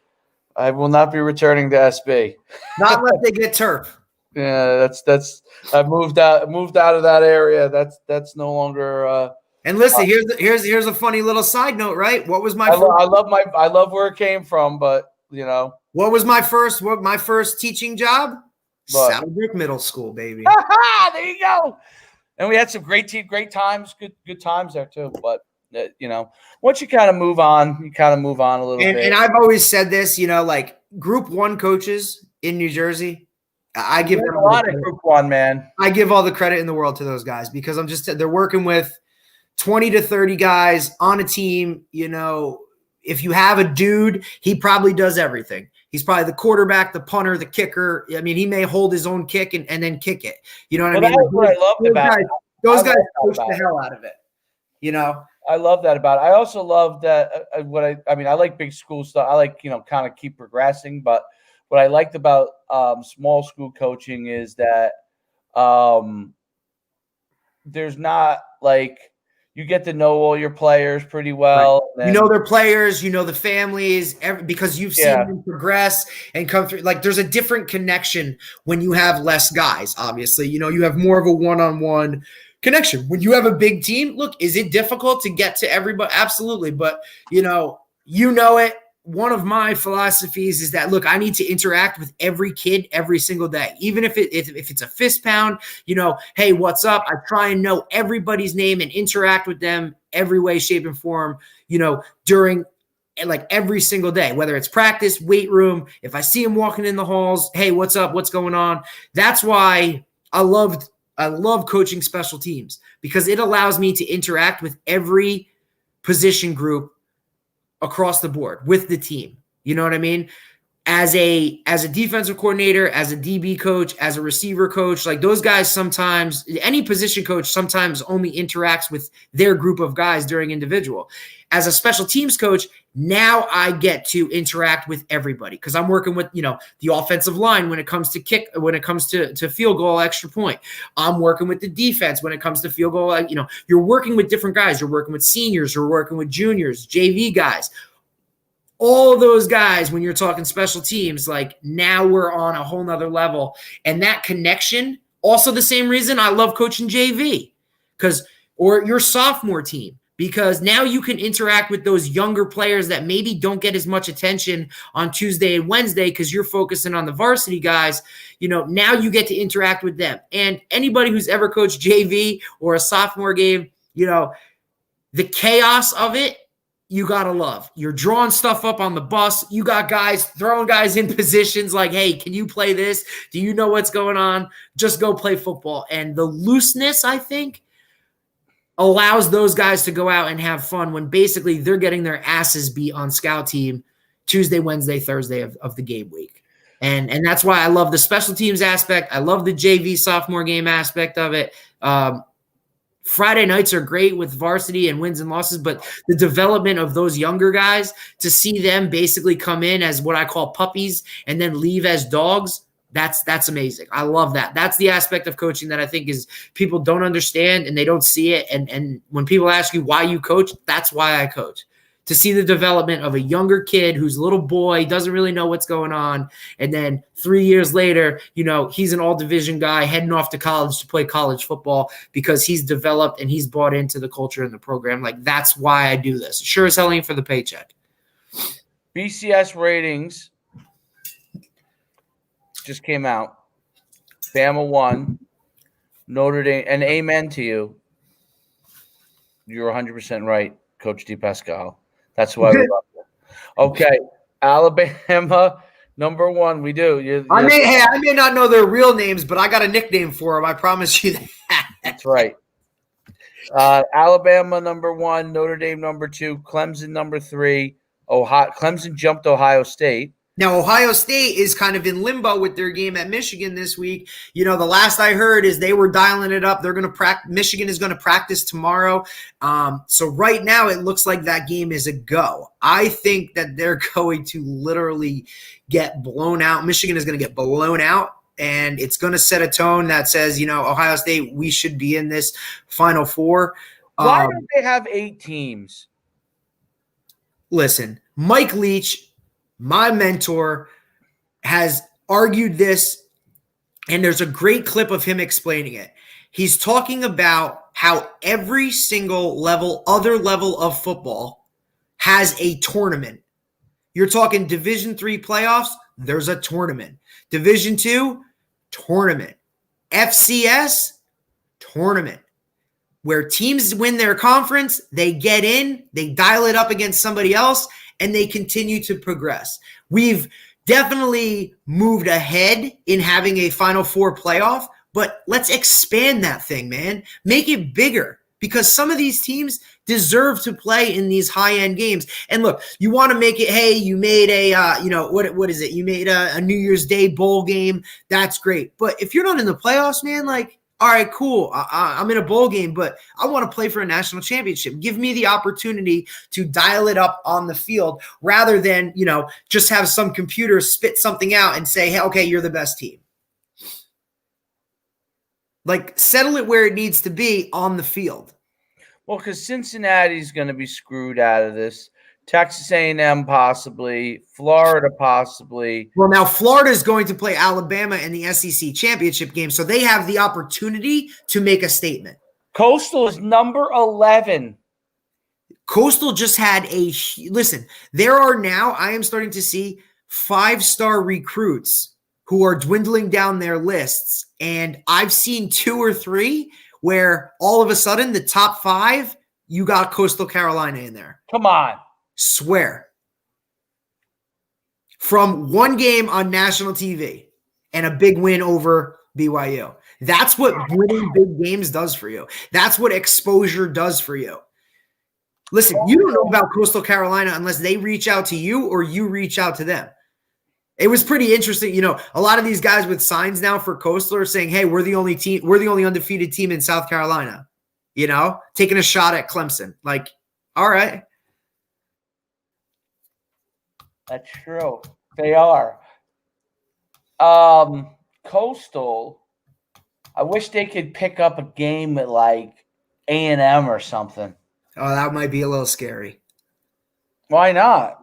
I will not be returning to SB. Not unless they get turf. Yeah, that's. I've moved out of that area. That's no longer. And listen, here's a funny little side note, right? What was my? I love where it came from, but what was my first teaching job? What? Saddlebrook Middle School, baby. There you go. And we had some great times, good times there too. But once you kind of move on, a little bit. And I've always said this, like Group 1 coaches in New Jersey, I give them a lot of Group 1, man. I give all the credit in the world to those guys, because they're working with 20 to 30 guys on a team. If you have a dude, he probably does everything. He's probably the quarterback, the punter, the kicker. I mean, he may hold his own kick and then kick it. You know what I mean? That's what I loved about it. Those guys coach the hell out of it. I love that about it. I also love that I like big school stuff. I like, kind of keep progressing. But what I liked about small school coaching is that there's not like, you get to know all your players pretty well. Right. You know their players, the families, because you've seen them progress and come through. Like, there's a different connection when you have less guys, obviously. You have more of a one-on-one connection. When you have a big team, look, is it difficult to get to everybody? Absolutely. But, you know it. One of my philosophies is that, look, I need to interact with every kid every single day, even if it's a fist pound, hey, what's up? I try and know everybody's name and interact with them every way, shape, and form, during like every single day, whether it's practice, weight room. If I see them walking in the halls, hey, what's up? What's going on? That's why I love coaching special teams, because it allows me to interact with every position group across the board with the team. You know what I mean? As a defensive coordinator, as a DB coach, as a receiver coach, like those guys sometimes, any position coach sometimes only interacts with their group of guys during individual. As a special teams coach, now I get to interact with everybody, because I'm working with, the offensive line when it comes to to field goal, extra point. I'm working with the defense when it comes to field goal. You're working with different guys. You're working with seniors. You're working with juniors, JV guys. All those guys, when you're talking special teams, like now we're on a whole nother level. And that connection, also the same reason I love coaching JV, or your sophomore team, because now you can interact with those younger players that maybe don't get as much attention on Tuesday and Wednesday because you're focusing on the varsity guys. Now you get to interact with them. And anybody who's ever coached JV or a sophomore game, The chaos of it, you got to love. You're drawing stuff up on the bus. You got guys throwing guys in positions like, hey, can you play this? Do you know what's going on? Just go play football. And the looseness, I think, allows those guys to go out and have fun when basically they're getting their asses beat on scout team Tuesday, Wednesday, Thursday of the game week. And that's why I love the special teams aspect. I love the JV sophomore game aspect of it. Friday nights are great with varsity and wins and losses, but the development of those younger guys, to see them basically come in as what I call puppies and then leave as dogs, that's amazing. I love that. That's the aspect of coaching that I think is people don't understand and they don't see it. And when people ask you why you coach, that's why I coach. To see the development of a younger kid who's a little boy, doesn't really know what's going on. And then 3 years later, he's an all-division guy heading off to college to play college football because he's developed and he's bought into the culture and the program. Like, that's why I do this. Sure as hell ain't for the paycheck. BCS ratings just came out. Bama won. Notre Dame, and amen to you. You're 100% right, Coach DePascal. That's why we love you. Okay, Alabama, number 1. We do. I may not know their real names, but I got a nickname for them. I promise you that. That's right. Alabama, number 1. Notre Dame, number 2. Clemson, number 3. Clemson jumped Ohio State. Now, Ohio State is kind of in limbo with their game at Michigan this week. The last I heard is they were dialing it up. They're going to practice. Michigan is going to practice tomorrow. So right now it looks like that game is a go. I think that they're going to literally get blown out. Michigan is going to get blown out, and it's going to set a tone that says, Ohio State, we should be in this Final Four. Why don't they have 8 teams? Listen, Mike Leach, my mentor, has argued this, and there's a great clip of him explaining it. He's talking about how every single other level of football has a tournament. You're talking Division III playoffs, there's a tournament. Division II, tournament. FCS, tournament. Where teams win their conference, they get in, they dial it up against somebody else, and they continue to progress. We've definitely moved ahead in having a Final Four playoff, but let's expand that thing, man. Make it bigger, because some of these teams deserve to play in these high-end games. And look, you want to make it, hey, you made a, what is it? You made a New Year's Day bowl game. That's great. But if you're not in the playoffs, man, all right, cool. I'm in a bowl game, but I want to play for a national championship. Give me the opportunity to dial it up on the field rather than, just have some computer spit something out and say, hey, okay, you're the best team. Settle it where it needs to be on the field. Well, because Cincinnati's going to be screwed out of this. Texas A&M possibly, Florida possibly. Well, now Florida is going to play Alabama in the SEC championship game, so they have the opportunity to make a statement. Coastal is number 11. Coastal just had listen, there are now, I am starting to see 5-star recruits who are dwindling down their lists, and I've seen 2 or 3 where all of a sudden the top 5, you got Coastal Carolina in there. Come on. Swear. From one game on national TV and a big win over BYU. That's what winning big games does for you. That's what exposure does for you. Listen, you don't know about Coastal Carolina unless they reach out to you or you reach out to them. It was pretty interesting. A lot of these guys with signs now for Coastal are saying, hey, we're the only team, we're the only undefeated team in South Carolina, taking a shot at Clemson. All right. That's true. They are. Coastal, I wish they could pick up a game at A&M or something. Oh, that might be a little scary. Why not?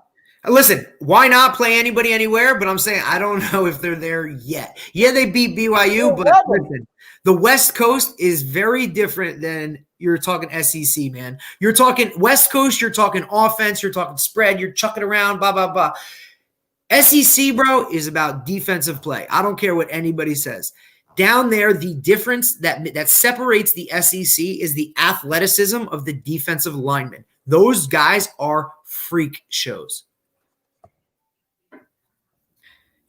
Listen, why not play anybody anywhere? But I'm saying I don't know if they're there yet. Yeah, they beat BYU, but listen, the West Coast is very different than you're talking SEC, man. You're talking West Coast, you're talking offense, you're talking spread, you're chucking around, blah, blah, blah. SEC, bro, is about defensive play. I don't care what anybody says. down there, the difference that separates the SEC is the athleticism of the defensive linemen. Those guys are freak shows.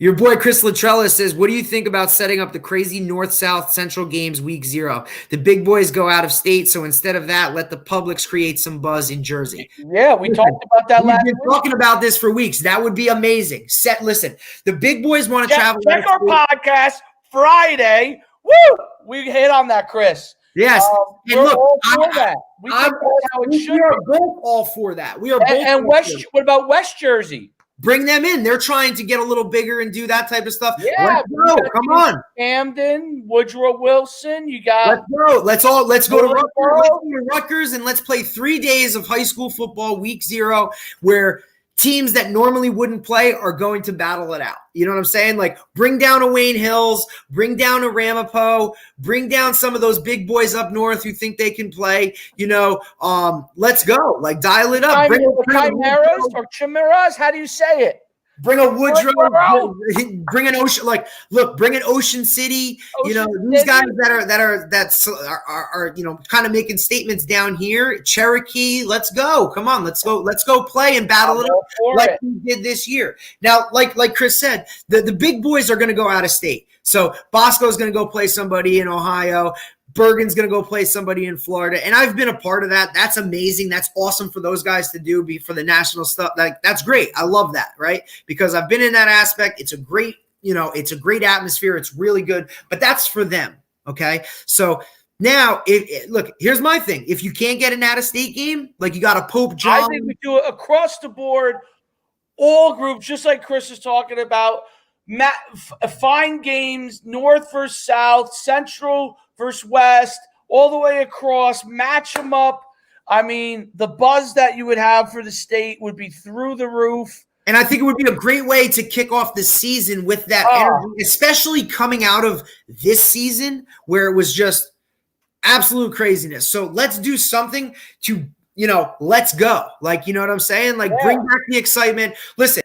Your boy Chris Latrella says, what do you think about setting up the crazy North-South Central games week 0? The big boys go out of state, so instead of that, let the Publix create some buzz in Jersey. Yeah, we talked about that last week. We've been talking about this for weeks. That would be amazing. Listen, the big boys want to travel. Check our podcast Friday. Woo! We hit on that, Chris. Yes. We're all for that. We think that's how it should be. We are both all for that. We are both. And what about West Jersey? Bring them in. They're trying to get a little bigger and do that type of stuff. Yeah, let's go. Come on. Camden, Woodrow Wilson. You got. Let's go. Let's go to Rutgers. Let's go to Rutgers and let's play 3 days of high school football, week 0, where teams that normally wouldn't play are going to battle it out. You know what I'm saying? Like, bring down a Wayne Hills, bring down a Ramapo, bring down some of those big boys up north who think they can play. Let's go. Like, dial it up. Bring Chimeras or Chimeras? How do you say it? Bring a Woodrow, bring an Ocean. Like, look, bring an Ocean City. These guys that are kind of making statements down here. Cherokee, let's go. Come on, let's go play and battle it up like we did this year. Now, like Chris said, the big boys are going to go out of state. So Bosco's going to go play somebody in Ohio. Bergen's going to go play somebody in Florida. And I've been a part of that. That's amazing. That's awesome for those guys to do for the national stuff. That's great. I love that, right? Because I've been in that aspect. It's a great, it's a great atmosphere. It's really good, but that's for them. Okay. So now look, here's my thing. If you can't get an out-of-state game, like you got a Pope John. I think we do it across the board, all groups, just like Chris is talking about. Find games, North versus South, Central versus West, all the way across, match them up. I mean, the buzz that you would have for the state would be through the roof. And I think it would be a great way to kick off the season with that energy, especially coming out of this season where it was just absolute craziness. So let's do something to, let's go. Like, you know what I'm saying? Like, bring back the excitement. Listen,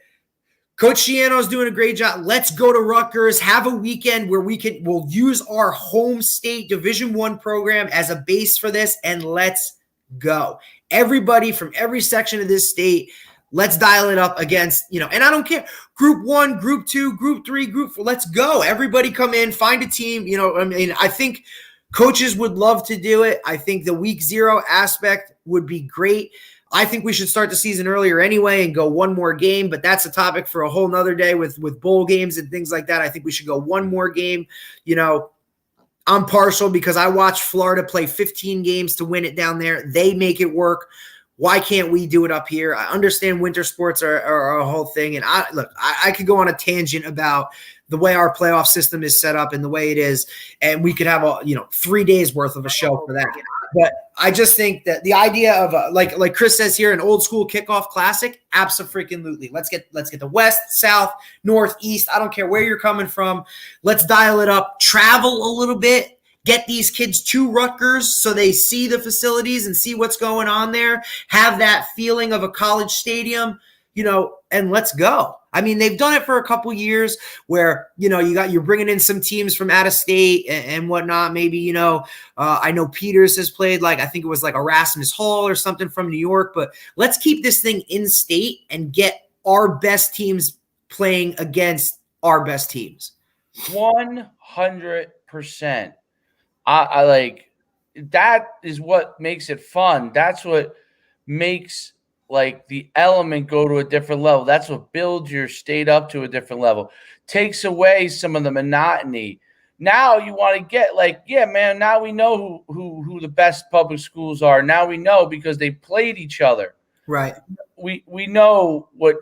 Coach Shiano's doing a great job. Let's go to Rutgers, have a weekend where we'll use our home state Division I program as a base for this, and let's go. Everybody from every section of this state, let's dial it up against, and I don't care. Group 1, Group 2, Group 3, Group 4, let's go. Everybody come in, find a team. I think coaches would love to do it. I think the week 0 aspect would be great. I think we should start the season earlier anyway and go one more game, but that's a topic for a whole nother day with bowl games and things like that. I think we should go one more game. I'm partial because I watched Florida play 15 games to win it down there. They make it work. Why can't we do it up here? I understand winter sports are a whole thing. And I could go on a tangent about the way our playoff system is set up and the way it is. And we could have 3 days worth of a show for that. But I just think that the idea of like Chris says here, an old school kickoff classic, abso-freaking-lutely. Let's get the West, South, North, East. I don't care where you're coming from. Let's dial it up. Travel a little bit. Get these kids to Rutgers so they see the facilities and see what's going on there. Have that feeling of a college stadium, and let's go. I mean, they've done it for a couple years where, you're bringing in some teams from out of state and whatnot. Maybe, I know Peters has played I think it was like Erasmus Hall or something from New York, but let's keep this thing in state and get our best teams playing against our best teams. 100%. I like, that is what makes it fun. That's what makes the element go to a different level. That's what builds your state up to a different level. Takes away some of the monotony. Now you want to get now we know who the best public schools are. Now we know because they played each other. Right. We know what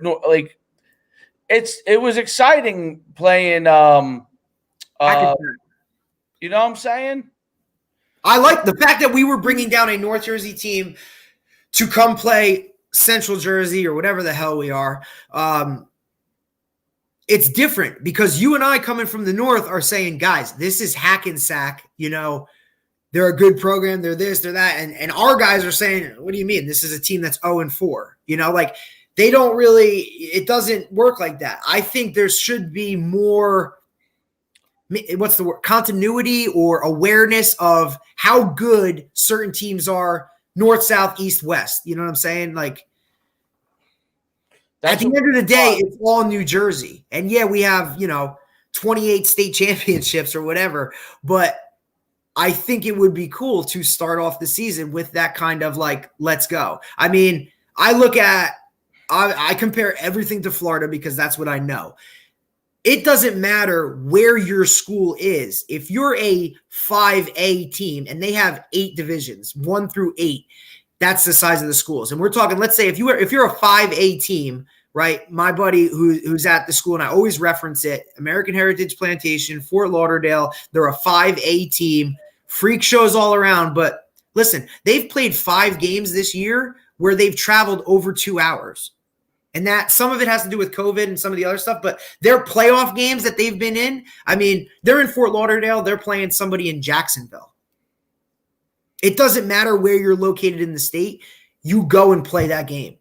it was exciting playing you know what I'm saying? I like the fact that we were bringing down a North Jersey team to come play Central Jersey or whatever the hell we are. It's different because you and I coming from the North are saying, guys, this is Hackensack. They're a good program. They're this, they're that. And our guys are saying, what do you mean? This is a team that's 0-4. They don't really – it doesn't work like that. I think there should be more what's the word, continuity or awareness of how good certain teams are, north, south, east, west. You know what I'm saying? Like, at the end of the day, it's all New Jersey. And yeah, we have, 28 state championships or whatever, but I think it would be cool to start off the season with that kind of like, let's go. I mean, I compare everything to Florida because that's what I know. It doesn't matter where your school is. If you're a 5A team and they have 8 divisions, 1 through 8, that's the size of the schools. And we're talking, let's say if you're a 5A team, right? My buddy who's at the school, and I always reference it, American Heritage Plantation, Fort Lauderdale, they're a 5A team, freak shows all around. But listen, they've played 5 games this year where they've traveled over 2 hours. And that some of it has to do with COVID and some of the other stuff, but their playoff games that they've been in, I mean, they're in Fort Lauderdale, they're playing somebody in Jacksonville. It doesn't matter where you're located in the state, you go and play that game.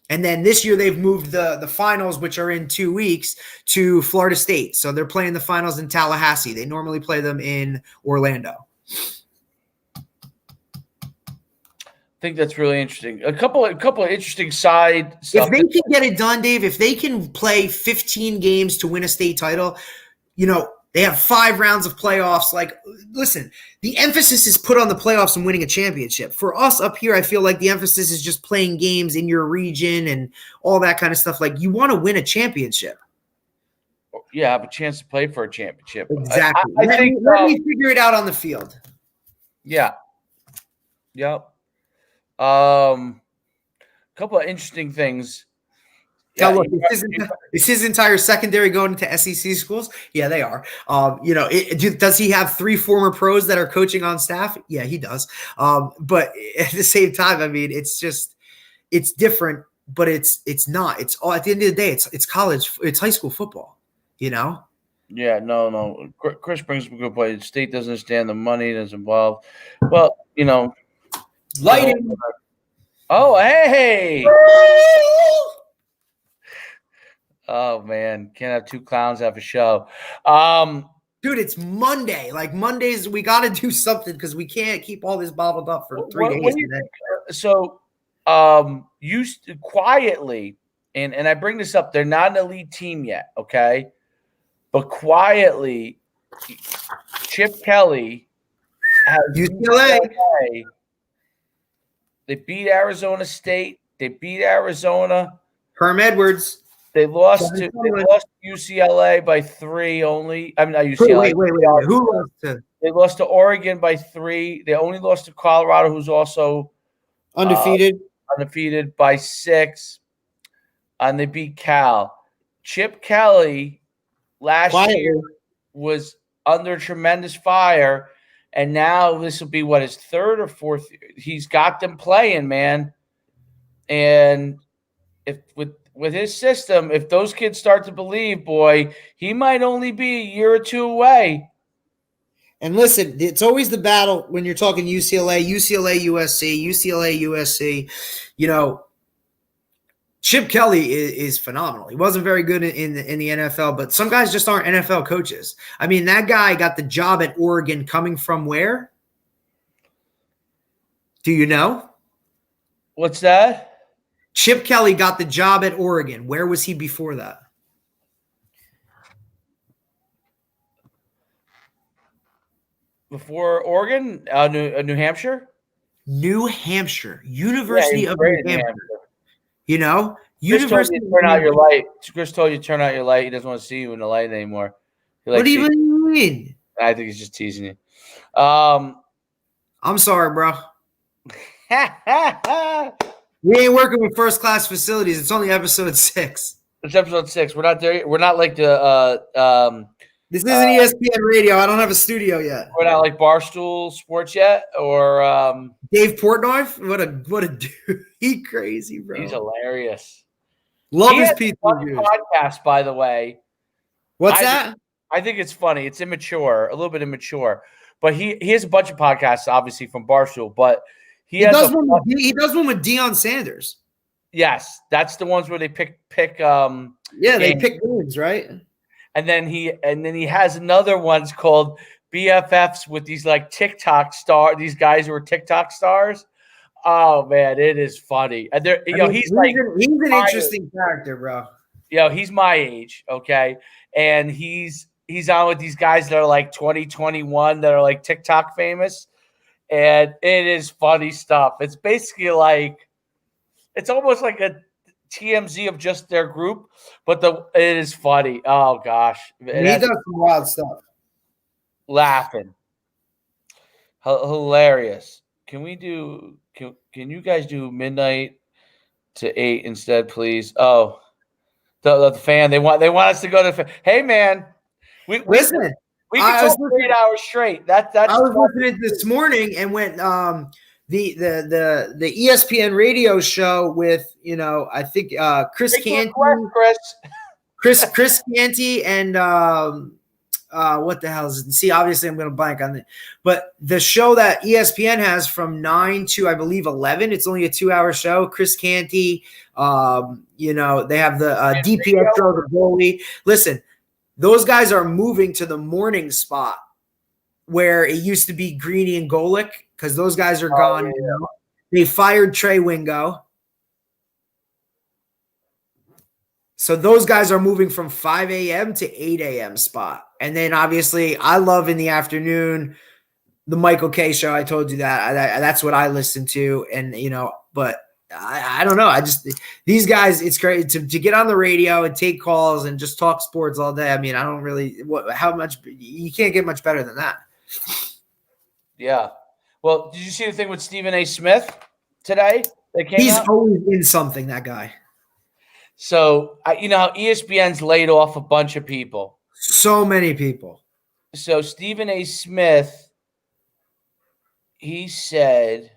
And then this year they've moved the finals, which are in 2 weeks, to Florida State. So they're playing the finals in Tallahassee. They normally play them in Orlando. I think that's really interesting. A couple of interesting side stuff. If they can get it done, Dave, if they can play 15 games to win a state title, they have 5 rounds of playoffs. Like, listen, the emphasis is put on the playoffs and winning a championship. For us up here, I feel like the emphasis is just playing games in your region and all that kind of stuff. Like, you want to win a championship. Yeah, have a chance to play for a championship. Exactly. I think let me figure it out on the field. Yeah. Yep. Couple of interesting things. Yeah, look, is his entire secondary going into SEC schools? Yeah, they are. Does he have 3 former pros that are coaching on staff? Yeah, he does. But at the same time, I mean, it's different, but it's not. It's all at the end of the day, it's college, it's high school football. Yeah, no. Chris brings up a good point. The state doesn't understand the money that's involved. Well, lighting. Oh, hey. Oh man, can't have 2 clowns have a show. Dude, it's Monday. Like Mondays, we got to do something because we can't keep all this bottled up for 3 days. So, you quietly, and I bring this up. They're not an elite team yet, okay? But quietly, Chip Kelly has UCLA. They beat Arizona State. They beat Arizona. Herm Edwards. They lost to UCLA by 3 only. I mean, not UCLA. Wait. Who lost to? They lost to Oregon by 3. They only lost to Colorado, who's also undefeated by 6. And they beat Cal. Chip Kelly last year was under tremendous fire. And now this will be his 3rd or 4th. He's got them playing, man. And if with his system, if those kids start to believe, boy, he might only be a year or 2 away. And listen, it's always the battle when you're talking UCLA, USC. Chip Kelly is phenomenal. He wasn't very good in the NFL, but some guys just aren't NFL coaches. I mean, that guy got the job at Oregon coming from where? Do you know? What's that? Chip Kelly got the job at Oregon. Where was he before that? Before Oregon? New Hampshire? New Hampshire. University of New Hampshire. University. Turn out your light. Chris told you to turn out your light. He doesn't want to see you in the light anymore. What do you mean? I think he's just teasing you. I'm sorry, bro. We ain't working with first class facilities. It's only episode 6. It's episode 6. We're not there yet. We're not like the this isn't ESPN radio. I don't have a studio yet. We're not like Barstool Sports yet, or Dave Portnoy. What a dude. He crazy, bro. He's hilarious. Love his pizza podcast, by the way. What's that? I think it's funny. It's immature, a little bit immature, but he has a bunch of podcasts, obviously from Barstool. But he does one with Deion Sanders. Yes, that's the ones where they pick. They pick games, right? and then he has another one's called BFFs with these like TikTok these guys who are TikTok stars. Oh man, it is funny. And they're he's an interesting character, bro. He's my age, okay? And he's on with these guys that are like 2021 that are like TikTok famous. And it is funny stuff. It's basically like it's almost like a TMZ of just their group, but it is funny. Oh gosh. He does some wild stuff. Laughing. Hilarious. Can you guys do midnight to 8 instead, please? Oh, the fan. They want us to go to the fan. Hey man, we can talk for 8 hours straight. That's I was listening this morning and went the ESPN radio show with I think Chris Canty, Chris Canty and what the hell is it? See, obviously I'm going to blank on it, but the show that ESPN has from 9 to I believe 11, it's only a 2-hour show. Chris Canty, they have the DiPietro, the goalie. Listen, those guys are moving to the morning spot where it used to be Greeny and Golick because those guys are gone. Yeah. They fired Trey Wingo. So those guys are moving from 5 a.m. to 8 a.m. spot. And then obviously I love in the afternoon the Michael K show. I told you that. That's what I listen to. And, but I don't know. These guys, it's great to get on the radio and take calls and just talk sports all day. I mean, I don't really you can't get much better than that. Yeah. Well, did you see the thing with Stephen A. Smith today? He's always in something, that guy. So, you know how ESPN's laid off a bunch of people. So many people. So, Stephen A. Smith, he said,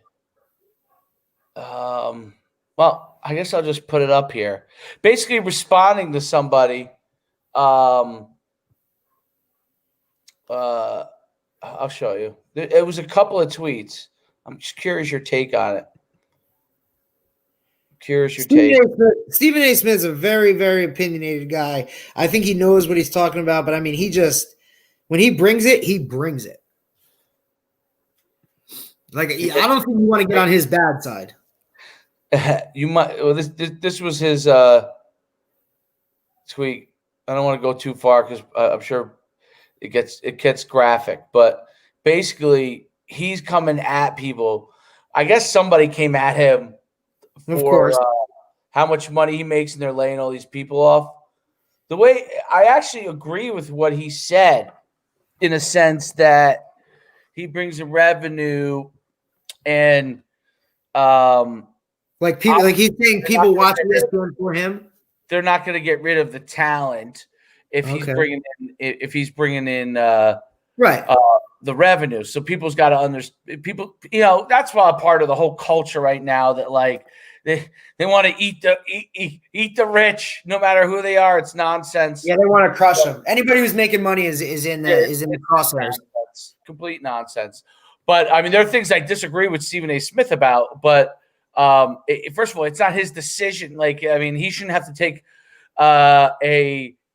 well, I guess I'll just put it up here. Basically responding to somebody, I'll show you. It was a couple of tweets. I'm just curious your take on it. Stephen A. Smith is a very, very opinionated guy. I think he knows what he's talking about, but I mean, when he brings it, he brings it. Like, I don't think you want to get on his bad side. You might. Well, this was his tweet. I don't want to go too far because I'm sure it gets graphic. But basically, he's coming at people. I guess somebody came at him for how much money he makes, and they're laying all these people off. The way I actually agree with what he said, in a sense that he brings in revenue, and like people, like he's saying, people watching this for him. They're not going to get rid of the talent if he's bringing in right. The revenue. So people's got to understand. People, that's why a part of the whole culture right now that like they want to eat the rich, no matter who they are. It's nonsense. Yeah, they want to crush them. Anybody who's making money is in the crosshairs. It's complete nonsense. But I mean, there are things I disagree with Stephen A. Smith about. But first of all, it's not his decision. Like, I mean, he shouldn't have to take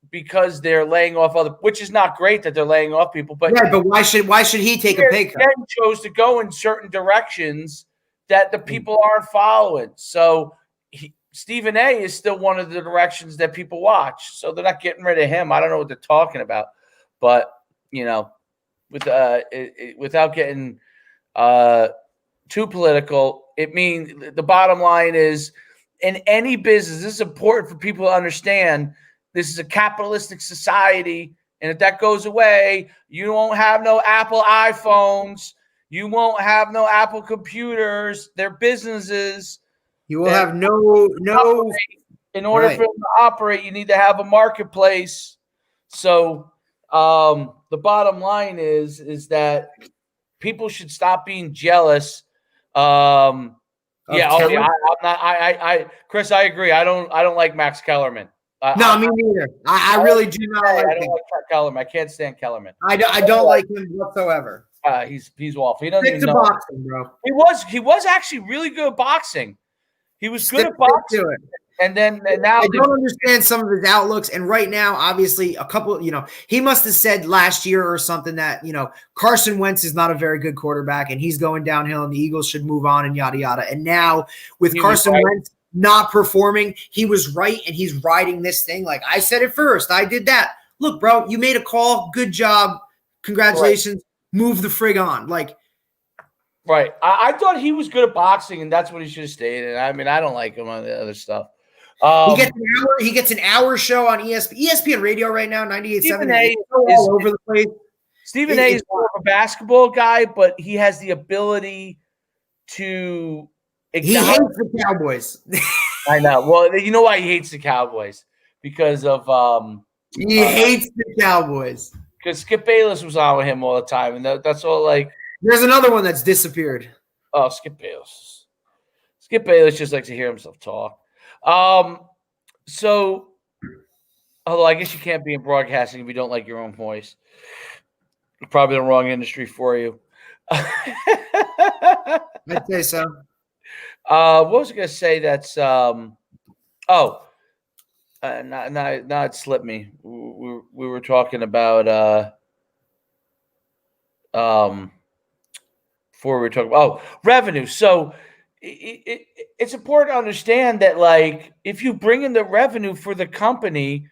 because they're laying off other, which is not great that they're laying off people. But yeah, but why should he take a pay cut? He chose to go in certain directions that the people aren't following. So Stephen A. is still one of the directions that people watch. So they're not getting rid of him. I don't know what they're talking about, but without getting too political, it means the bottom line is in any business, this is important for people to understand. This is a capitalistic society, and if that goes away, you won't have no Apple iPhones. You won't have no Apple computers. They're businesses. You will have no. In order for them to operate, you need to have a marketplace. So the bottom line is that people should stop being jealous. I'm not. Chris, I agree. I don't like Max Kellerman. No, me neither. I really do not like him. I don't like Kellerman. I can't stand Kellerman. I don't like him whatsoever. He's awful. He doesn't even know. Boxing, bro. He was actually really good at boxing. He was good at boxing. And now I don't understand some of his outlooks. And right now, obviously, he must have said last year or something that, Carson Wentz is not a very good quarterback and he's going downhill and the Eagles should move on and yada, yada. And now with Carson Wentz not performing, he was right and he's riding this thing. Like I said it first. I did that. Look, bro, you made a call. Good job. Congratulations. Right. Move the frig on. Like, right. I thought he was good at boxing and that's what he should have stayed in. I mean, I don't like him on the other stuff. He gets an hour show on ESPN radio right now, 98.7. All over the place. Stephen A. is more of a basketball guy, but he has the ability to. He hates the Cowboys. I know. Well, you know why he hates the Cowboys? Because of he hates the Cowboys. Because Skip Bayless was on with him all the time, and that's all. Like, there's another one that's disappeared. Oh, Skip Bayless. Skip Bayless just likes to hear himself talk. So, although I guess you can't be in broadcasting if you don't like your own voice. It's probably the wrong industry for you. I'd say so. What was I going to say? That's now it slipped me. We were talking about before we were talking about revenue. So it's important to understand that, like, if you bring in the revenue for the company,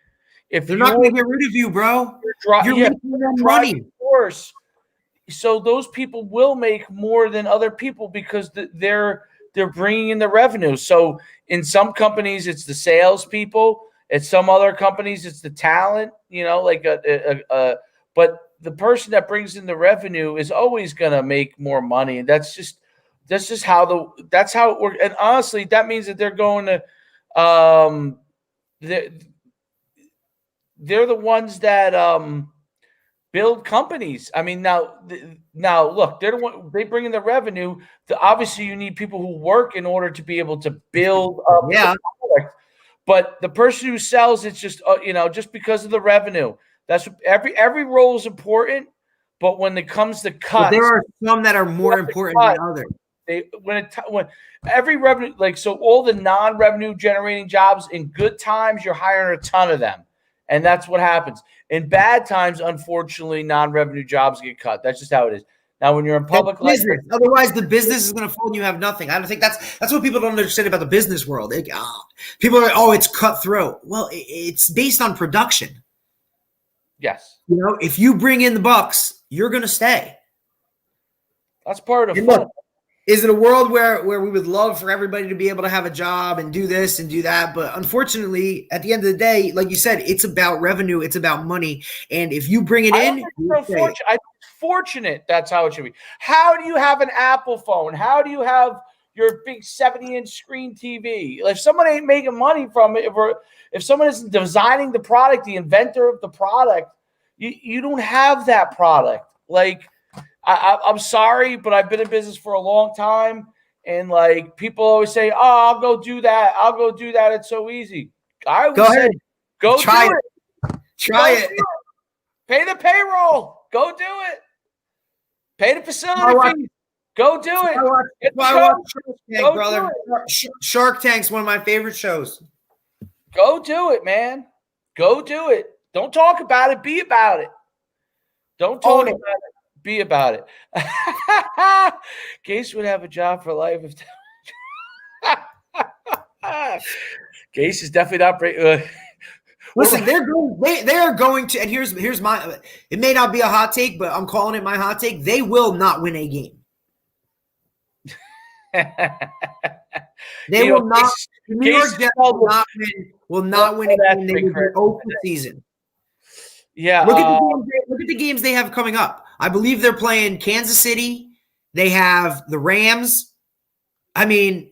if they're not going to get rid of you, bro, you're making them money. Of course. So those people will make more than other people because they're bringing in the revenue. So in some companies, it's the salespeople. At some other companies, it's the talent. But the person that brings in the revenue is always going to make more money, and that's just how it works. And honestly, that means that they're going to they're the ones that build companies. I mean, now look, they're the one, they bring in the revenue. Obviously, you need people who work in order to be able to build up the product. But the person who sells, it's just just because of the revenue. That's every role is important, but when it comes to cuts, there are some that are more important than others. When every revenue, so all the non-revenue generating jobs, in good times, you're hiring a ton of them. And that's what happens. In bad times, unfortunately, non-revenue jobs get cut. That's just how it is. Now, when you're in public life, otherwise the business is going to fold and you have nothing. I don't think that's what people don't understand about the business world. People are like, oh, it's cutthroat. Well, it's based on production. Yes. If you bring in the bucks, you're going to stay. That's part of the fun. Is it a world where we would love for everybody to be able to have a job and do this and do that? But unfortunately, at the end of the day, like you said, it's about revenue. It's about money. And if you bring it in, I'm fortunate that's how it should be. How do you have an Apple phone? How do you have your big 70-inch screen TV? If someone ain't making money from it, if someone isn't designing the product, the inventor of the product, you don't have that product. Like, I'm sorry, but I've been in business for a long time, and people always say, "Oh, I'll go do that. I'll go do that. It's so easy." I would say, go try it. Try it. Pay the payroll. Go do it. Pay the facility fee. Go do it. Shark Tank's one of my favorite shows. Go do it, man. Go do it. Don't talk about it. Be about it. Don't talk about it. Be about it. Case would have a job for life. Case is definitely not. Listen, they are going to, and here's my. It may not be a hot take, but I'm calling it my hot take. They will not win a game. They will not. New York Jets will not win a game. They will be open season. Yeah. Look at the games they have coming up. I believe they're playing Kansas City. They have the Rams. I mean,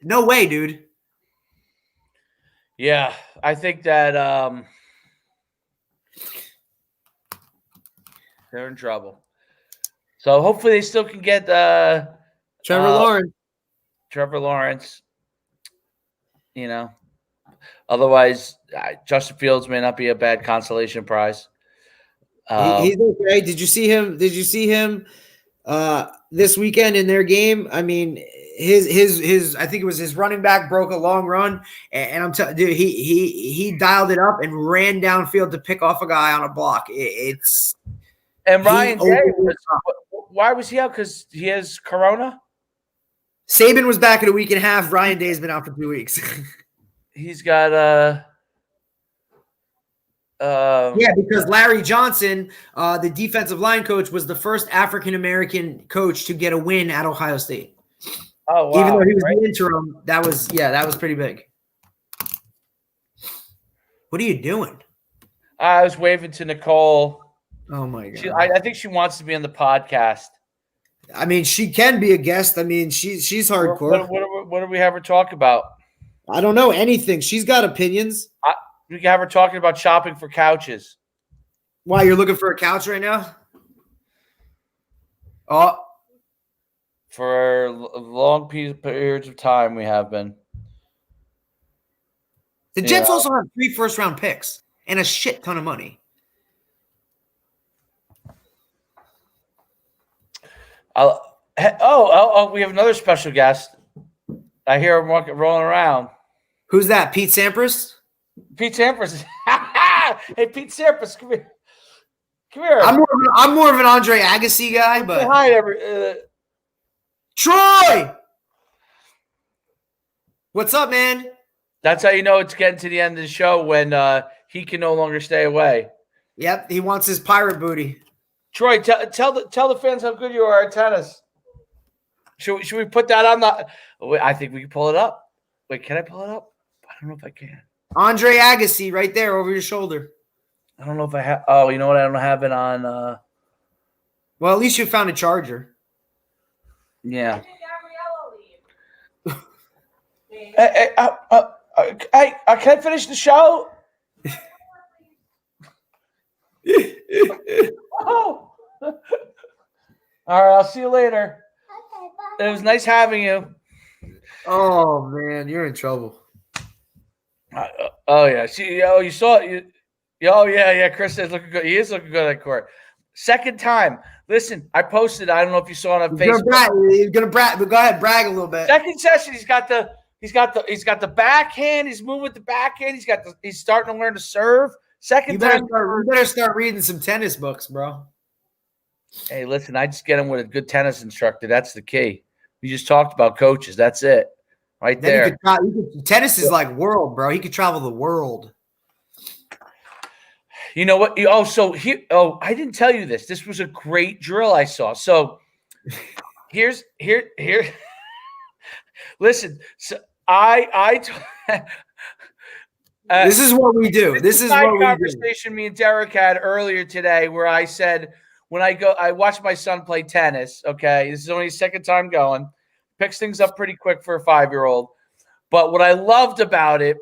no way, dude. Yeah, I think that they're in trouble. So hopefully they still can get Trevor Lawrence. Trevor Lawrence. Otherwise, Justin Fields may not be a bad consolation prize. He's okay. Did you see him? this weekend in their game. I mean, his I think it was his running back broke a long run, and I'm telling dude, he dialed it up and ran downfield to pick off a guy on a block. And Ryan Day, why was he out? Because he has corona? Saban was back in a week and a half. Ryan Day's been out for 2 weeks. He's got yeah, because Larry Johnson, the defensive line coach, was the first African-American coach to get a win at Ohio State. Oh, wow. Even though he was the interim, that was pretty big. What are you doing? I was waving to Nicole. Oh, my God. I think she wants to be on the podcast. I mean, she can be a guest. I mean, she's hardcore. What do we have her talk about? I don't know anything. She's got opinions. We can have her talking about shopping for couches. Why, you're looking for a couch right now? Oh. For long periods of time, we have been. The Jets also have 3 first-round picks and a shit ton of money. We have another special guest. I hear him rolling around. Who's that? Pete Sampras? Pete Sampras. Hey, Pete Sampras, come here. Come here. I'm more of an Andre Agassi guy, but hi, Troy. What's up, man? That's how you know it's getting to the end of the show when he can no longer stay away. Yep, he wants his pirate booty. Troy, tell the fans how good you are at tennis. Should we put that on the? I think we can pull it up. Wait, can I pull it up? I don't know if I can. Andre Agassi, right there over your shoulder. I don't know if I have. Oh, you know what? I don't have it on. Well, at least you found a charger. Yeah. Hey, can I finish the show? Oh. All right, I'll see you later. It was nice having you. Oh man, you're in trouble. Oh yeah, you saw it. Oh yeah. Chris is looking good. He is looking good at court. Second time. Listen, I posted. I don't know if you saw it on Facebook. He's gonna brag. But go ahead, brag a little bit. Second session. He's got the backhand. He's moving with the backhand. He's starting to learn to serve. Second time. You better start reading some tennis books, bro. Hey, listen, I just get him with a good tennis instructor. That's the key. We just talked about coaches. That's it. Right there. Tennis is like world, bro. He could travel the world. You know what? I didn't tell you this. This was a great drill I saw. So here. Listen, so this is what we do. This is what we do. Conversation me and Derek had earlier today where I said, when I watched my son play tennis, okay, this is only his second time going, picks things up pretty quick for a 5-year-old. But what I loved about it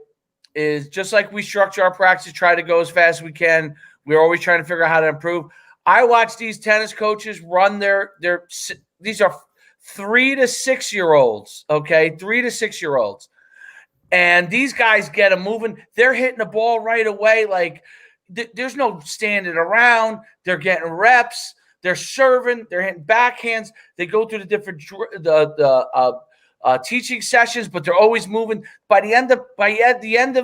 is just like we structure our practice, try to go as fast as we can. We're always trying to figure out how to improve. I watch these tennis coaches run these are 3 to 6-year-olds, okay, 3 to 6-year-olds. And these guys get them moving. They're hitting the ball right away. Like there's no standing around. They're getting reps. They're serving. They're hitting backhands. They go through the different teaching sessions, but they're always moving. By the end of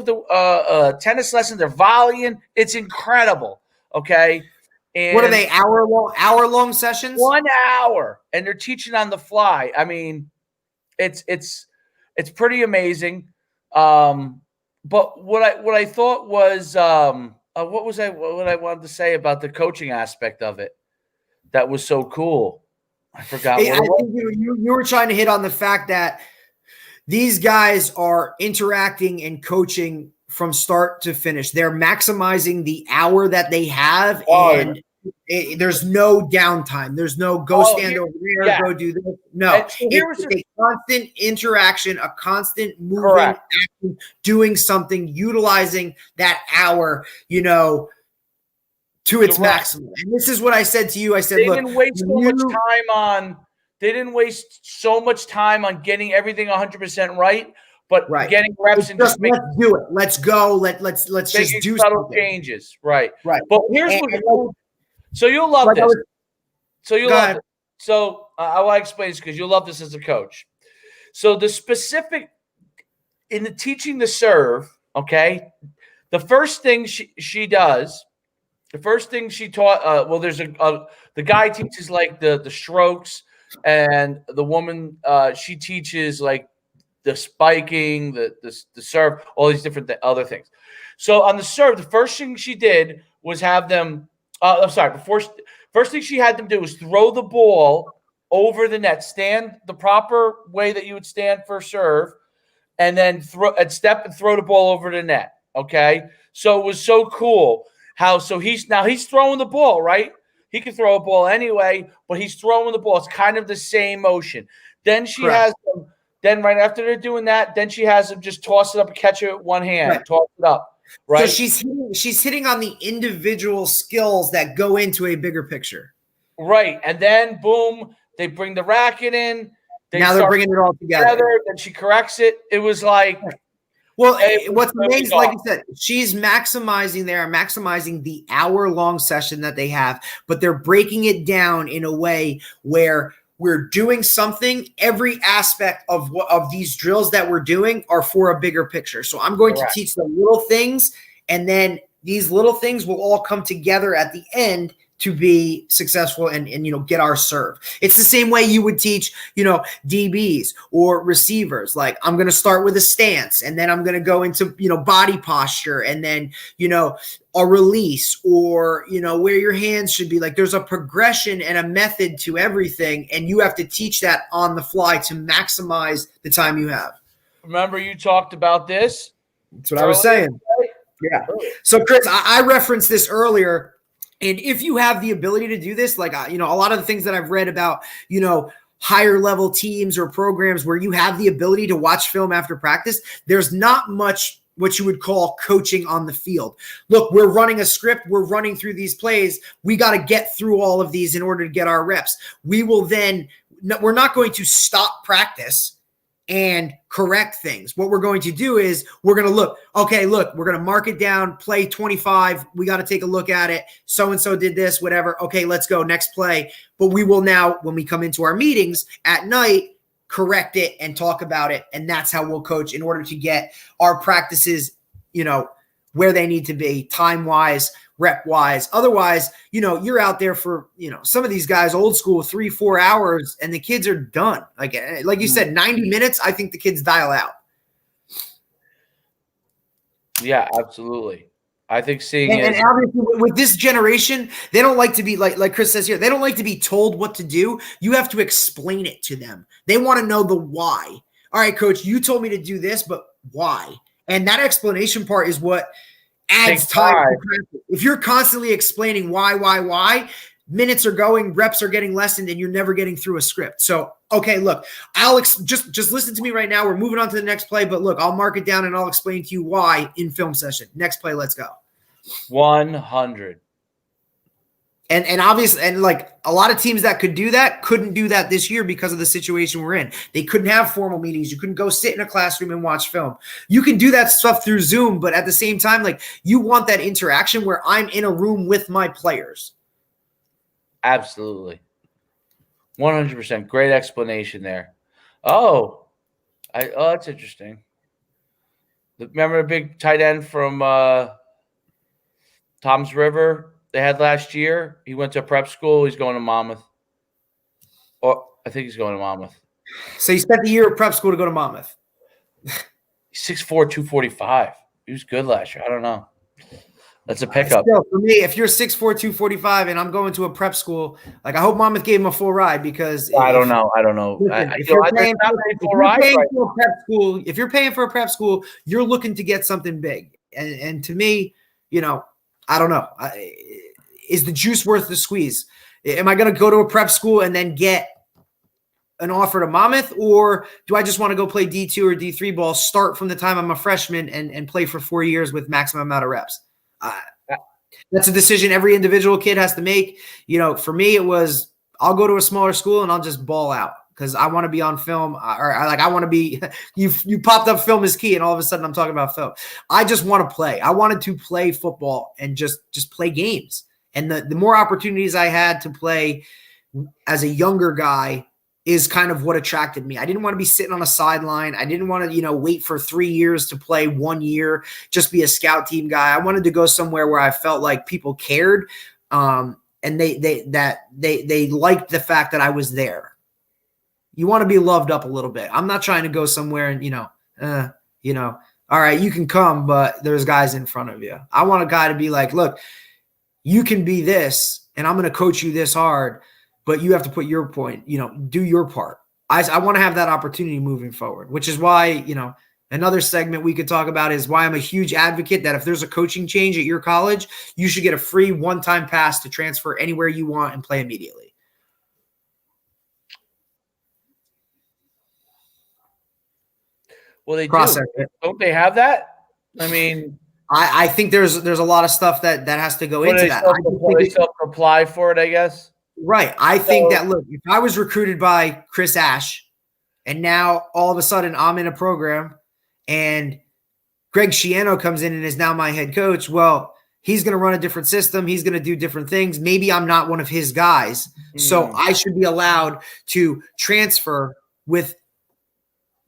the tennis lesson, they're volleying. It's incredible. Okay. And what are they? Hour long sessions? 1 hour, and they're teaching on the fly. I mean, it's pretty amazing. But what I thought was what I wanted to say about the coaching aspect of it that was so cool. I forgot. I think you were trying to hit on the fact that these guys are interacting and coaching from start to finish. They're maximizing the hour that they have, and there's no downtime. There's no stand over there, go do this. No, it's a constant interaction, a constant moving, action, doing something, utilizing that hour, to its maximum. And this is what I said to you. I said, they didn't waste so much time on getting everything 100% right, but getting reps and just let's do it. Let's go. Let's just do subtle changes. Right. Right. But here's what. So you'll love this. So you'll love it. So I want to explain this because you'll love this as a coach. So the specific in the teaching the serve, okay, the first thing she does, the first thing she taught, there's the guy teaches like the strokes, and the woman she teaches like the spiking, the serve, all these different other things. So on the serve, the first thing she did was have them. First thing she had them do was throw the ball over the net, stand the proper way that you would stand for a serve, and then step and throw the ball over the net. Okay, so it was so cool how he's throwing the ball, right? He can throw a ball anyway, but he's throwing the ball. It's kind of the same motion. Then she Correct. has them. Then right after they're doing that, then she has them just toss it up and catch it with one hand, Right. toss it up. Right. So she's hitting on the individual skills that go into a bigger picture. Right. And then boom, they bring the racket in. Now they're bringing it all together. Then she corrects it. It was like, well, what's amazing, like you said, she's maximizing the hour-long session that they have, but they're breaking it down in a way where we're doing something. Every aspect of these drills that we're doing are for a bigger picture. So I'm going to teach the little things, and then these little things will all come together at the end to be successful and get our serve. It's the same way you would teach, DBs or receivers. Like, I'm going to start with a stance, and then I'm going to go into, body posture, and then, a release, or, where your hands should be. Like, there's a progression and a method to everything, and you have to teach that on the fly to maximize the time you have. Remember you talked about this? That's what I was saying. Yeah. So, Chris, I referenced this earlier. And if you have the ability to do this, like, a lot of the things that I've read about, higher level teams or programs where you have the ability to watch film after practice, there's not much what you would call coaching on the field. Look, we're running a script. We're running through these plays. We got to get through all of these in order to get our reps. We're not going to stop practice and correct things. What we're going to do is we're going to we're going to mark it down, play 25. We got to take a look at it. So-and-so did this, whatever. Okay, let's go, next play. But we will now, when we come into our meetings at night, correct it and talk about it. And that's how we'll coach in order to get our practices, where they need to be, time-wise, rep-wise. Otherwise, you're out there for, some of these guys, old school, 3-4 hours, and the kids are done. Like you said, 90 minutes, I think the kids dial out. Yeah, absolutely. I think seeing and obviously with this generation, they don't like to be like Chris says here, they don't like to be told what to do. You have to explain it to them. They want to know the why. All right, coach, you told me to do this, but why? And that explanation part is what adds time. If you're constantly explaining why, minutes are going, reps are getting lessened, and you're never getting through a script. So, okay, look, Alex, just listen to me right now. We're moving on to the next play, but look, I'll mark it down and I'll explain to you why in film session. Next play, let's go. 100. And obviously, and like a lot of teams that could do that couldn't do that this year because of the situation we're in. They couldn't have formal meetings. You couldn't go sit in a classroom and watch film. You can do that stuff through Zoom, but at the same time, like, you want that interaction where I'm in a room with my players. Absolutely. 100%. Great explanation there. Oh, that's interesting. Remember the big tight end from Toms River they had last year? He went to prep school. He's going to Monmouth. Or I think he's going to Monmouth. So he spent the year of prep school to go to Monmouth. He's 6'4", 245. He was good last year. I don't know. That's a pickup. Still, for me, if you're 6'4", 245 and I'm going to a prep school, like, I hope Monmouth gave him a full ride because I don't know. If you're paying for a prep school, you're looking to get something big. And to me, I don't know. Is the juice worth the squeeze? Am I going to go to a prep school and then get an offer to Monmouth, or do I just want to go play D2 or D3 ball, start from the time I'm a freshman and play for 4 years with maximum amount of reps? That's a decision every individual kid has to make. For me, it was, I'll go to a smaller school and I'll just ball out because I want to be on film, or I want to be, you popped up film is key, and all of a sudden I'm talking about film. I just want to play. I wanted to play football and just play games. And the more opportunities I had to play as a younger guy is kind of what attracted me. I didn't want to be sitting on a sideline. I didn't want to, wait for 3 years to play 1 year, just be a scout team guy. I wanted to go somewhere where I felt like people cared. And they liked the fact that I was there. You want to be loved up a little bit. I'm not trying to go somewhere and, all right, you can come, but there's guys in front of you. I want a guy to be like, look, you can be this, and I'm going to coach you this hard, but you have to put your point, do your part. I want to have that opportunity moving forward, which is why, another segment we could talk about is why I'm a huge advocate that if there's a coaching change at your college, you should get a free one-time pass to transfer anywhere you want and play immediately. Well, they do. Don't they have that? I mean, I think there's a lot of stuff that has to go into that. They self-apply for it, I guess. Right. I think that, look, if I was recruited by Chris Ash and now all of a sudden I'm in a program and Greg Schiano comes in and is now my head coach, well, he's going to run a different system. He's going to do different things. Maybe I'm not one of his guys. So I should be allowed to transfer with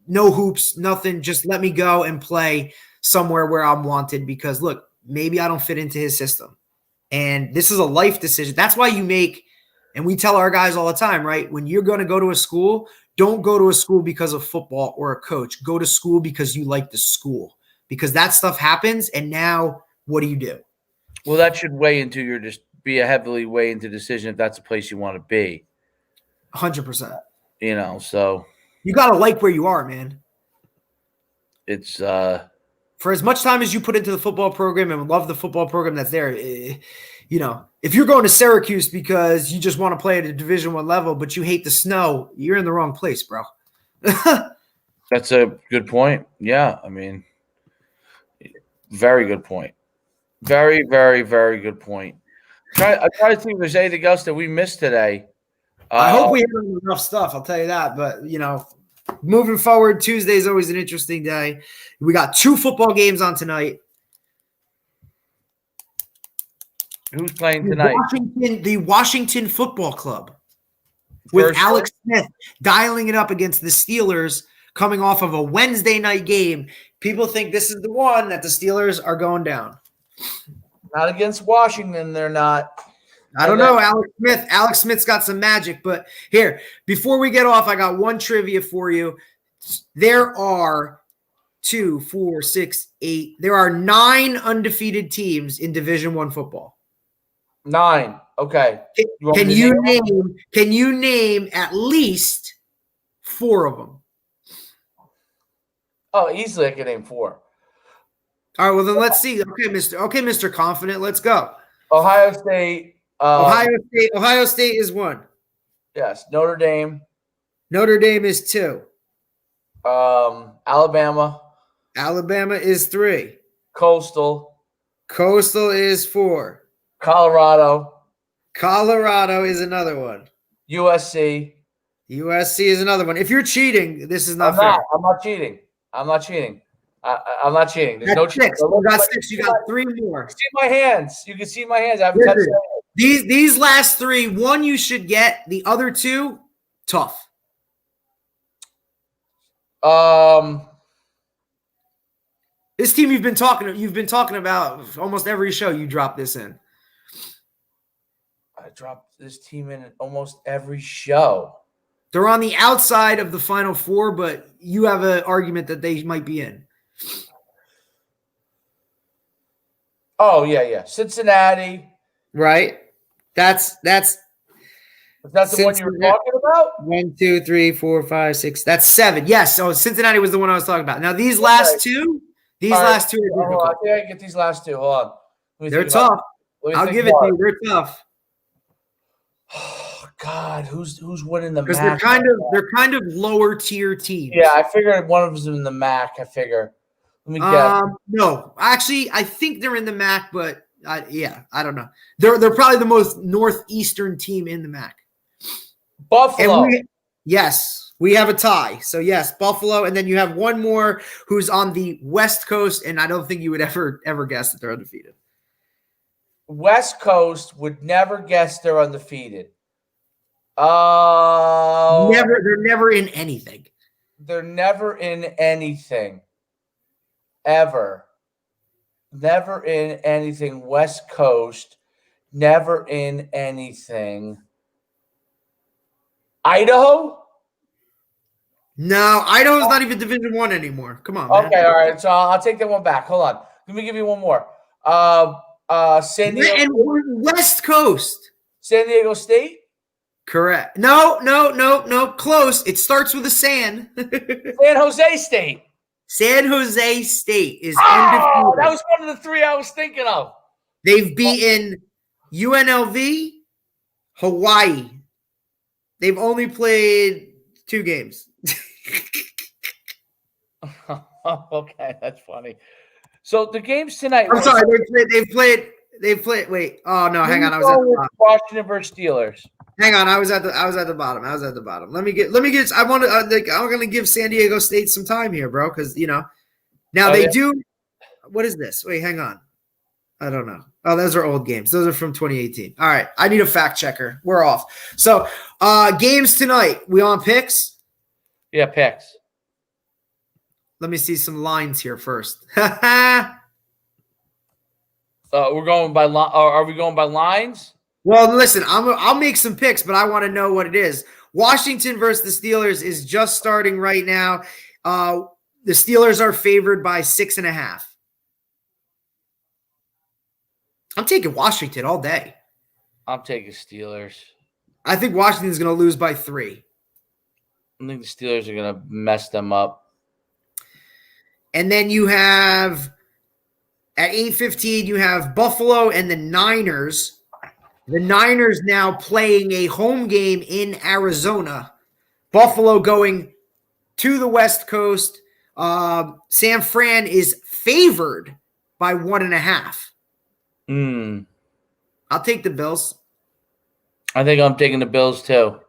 no hoops, nothing. Just let me go and play somewhere where I'm wanted because, look, maybe I don't fit into his system. And this is a life decision. That's why you make – and we tell our guys all the time, right? When you're going to go to a school, don't go to a school because of football or a coach. Go to school because you like the school. Because that stuff happens, and now what do? Well, that should weigh into your – be a heavily weigh into decision if that's a place you want to be. 100%. So – you got to like where you are, man. It's for as much time as you put into the football program and love the football program that's there, if you're going to Syracuse because you just want to play at a Division I level, but you hate the snow, you're in the wrong place, bro. That's a good point. Yeah, I mean, very good point. Very, very, very good point. I try to think if there's anything else that we missed today. I hope we have enough stuff, I'll tell you that. But, moving forward, Tuesday is always an interesting day. We got 2 football games on tonight. Who's playing tonight? The Washington Football Club with Alex Smith dialing it up against the Steelers coming off of a Wednesday night game. People think this is the one that the Steelers are going down. Not against Washington, they're not. I don't know, Alex Smith's got some magic, but here, before we get off, I got one trivia for you. There are 2, 4, 6, 8. There are 9 undefeated teams in Division I football. 9. Okay. Can you name at least 4 of them? Oh, easily I can name 4. All right, well then let's see. Okay, Mr. Confident, let's go. Ohio State. Ohio State is 1. Yes. Notre Dame. Notre Dame is 2. Alabama. Alabama is 3. Coastal. Coastal is 4. Colorado. Colorado is another one. USC. USC is another one. If you're cheating, this is not fair. I'm not cheating. I'm not cheating. There's no cheating. 6. You got 6. You got 3 more. See my hands. You can see my hands. I haven't touched them. These last 3, 1 you should get. The other 2, tough. This team you've been talking about almost every show. You drop this in. I dropped this team in almost every show. They're on the outside of the Final Four, but you have an argument that they might be in. Oh yeah. Cincinnati. Right. That's the one you were talking about? 1, 2, 3, 4, 5, 6. That's 7. Yes. So Cincinnati was the one I was talking about. Now these last 2 are difficult. I think I can get these last 2. Hold on. They're tough. I'll give it to you. They're tough. Oh God, who's winning the MAC? Because they're kind of lower tier teams. Yeah, I figured one of them in the MAC. I figure. Let me guess. No, actually, I think they're in the MAC, but I don't know. They're probably the most northeastern team in the MAC. Buffalo. Yes, we have a tie. So yes, Buffalo, and then you have one more who's on the West Coast, and I don't think you would ever guess that they're undefeated. West Coast would never guess they're undefeated. Never. They're never in anything. They're never in anything. Ever. Never in anything. West Coast. Never in anything. Idaho? No, Idaho's not even Division I anymore. Come on, man. Okay, all right. So I'll take that one back. Hold on. Let me give you one more. San Diego. And West Coast. San Diego State? Correct. No. Close. It starts with a San. San Jose State. San Jose State is Oh, undefeated. that was one of the three I was thinking of. They've beaten UNLV, Hawaii. They've only played 2 games. Okay, that's funny. So the games tonight. I'm sorry. They've played. Wait. Oh no. Hang on. I was at the bottom. Washington versus Steelers. Hang on. I was at the bottom. Let me get. I want to. I'm going to give San Diego State some time here, bro, because now they do. What is this? Wait. Hang on. I don't know. Oh, those are old games. Those are from 2018. All right. I need a fact checker. We're off. So, games tonight. We on picks? Yeah, picks. Let me see some lines here first. We're going by. Are we going by lines? Well, listen. I'll make some picks, but I want to know what it is. Washington versus the Steelers is just starting right now. The Steelers are favored by 6.5. I'm taking Washington all day. I'm taking Steelers. I think Washington's going to lose by 3. I think the Steelers are going to mess them up. And then you have at 8:15, you have Buffalo and the Niners. The Niners now playing a home game in Arizona. Buffalo going to the West Coast. San Fran is favored by 1.5. I'll take the Bills. I think I'm taking the Bills too.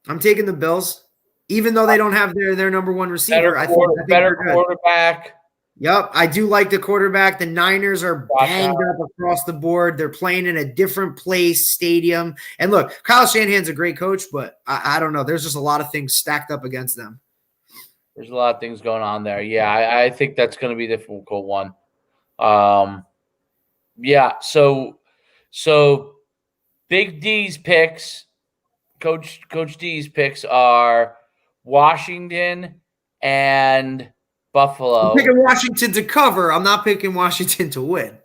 I'm taking the Bills, even though they don't have their number one receiver. I think better quarterback. Yep, I do like the quarterback. The Niners are banged up across the board. They're playing in a different place, stadium. And look, Kyle Shanahan's a great coach, but I don't know. There's just a lot of things stacked up against them. There's a lot of things going on there. Yeah, I think that's going to be the difficult one. Yeah, so Big D's picks, Coach D's picks are Washington and Buffalo. I'm picking Washington to cover. I'm not picking Washington to win.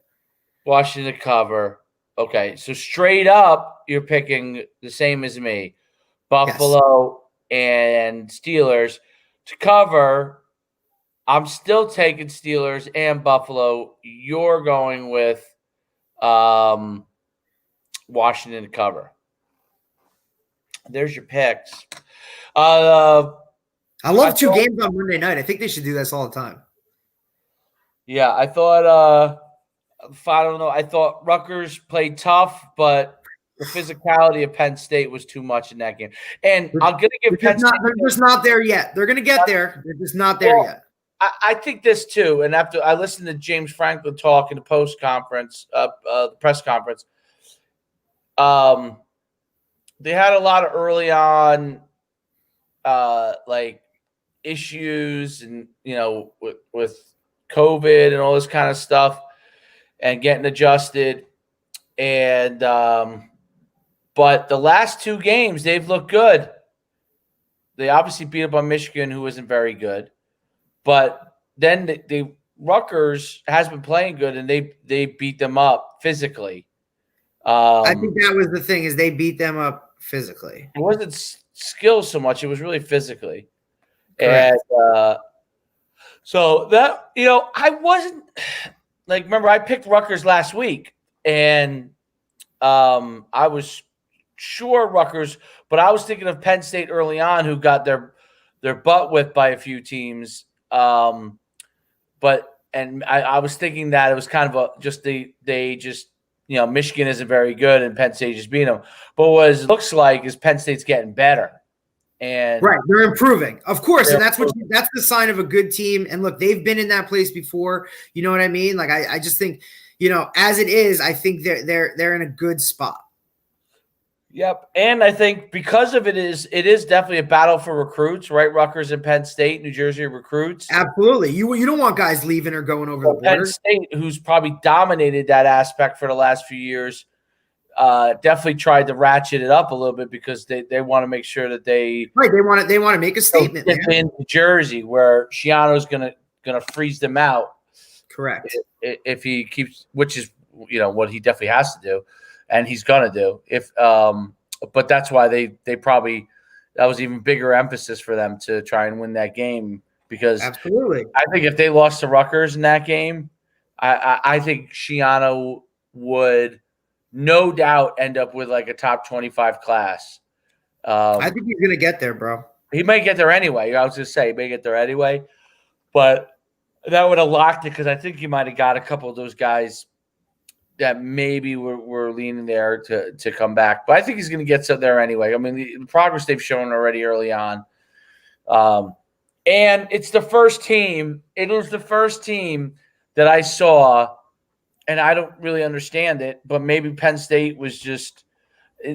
Washington to cover. Okay, so straight up, you're picking the same as me. Buffalo and Steelers to cover. I'm still taking Steelers and Buffalo. You're going with Washington to cover. There's your picks. I love 2 games on Monday night. I think they should do this all the time. Yeah, I thought I don't know. I thought Rutgers played tough, but the physicality of Penn State was too much in that game. And I'm going to give Penn State. They're just not there yet. They're going to get there. They're just not there yet. I think this too. And after I listened to James Franklin talk in the post conference, the press conference, they had a lot of early on, like issues and with COVID and all this kind of stuff, and getting adjusted. And but the last 2 games they've looked good. They obviously beat up on Michigan, who isn't very good. But then the Rutgers has been playing good, and they beat them up physically. I think that was the thing, is they beat them up physically. It wasn't skill so much; it was really physically. Correct. And so that I wasn't like. Remember, I picked Rutgers last week, and I was sure Rutgers, but I was thinking of Penn State early on, who got their butt whipped by a few teams. I was thinking that it was kind of Michigan isn't very good and Penn State just beat them. But what it looks like is Penn State's getting better. And right, they're improving, of course, and that's the sign of a good team. And look, they've been in that place before. You know what I mean? Like I just think, as it is, I think they're in a good spot. Yep. And I think because of it is definitely a battle for recruits, right? Rutgers and Penn State, New Jersey recruits. Absolutely. You don't want guys leaving or going over the Penn border. State, who's probably dominated that aspect for the last few years, definitely tried to ratchet it up a little bit because they want to make sure that they right. They want to make a statement, man. in Jersey where Schiano's gonna freeze them out. Correct. If he keeps, which is what he definitely has to do, and he's gonna do. But that's why they probably, that was even bigger emphasis for them to try and win that game, because absolutely, I think if they lost to Rutgers in that game, I think Schiano would no doubt end up with like a top 25 class. I think he's gonna get there, bro. He may get there anyway. I was just say he may get there anyway, but that would have locked it, because I think you might have got a couple of those guys that maybe were leaning there to come back. But I think he's going to get there anyway. I mean, the progress they've shown already early on. And it's the first team. It was the first team that I saw, and I don't really understand it, but maybe Penn State was just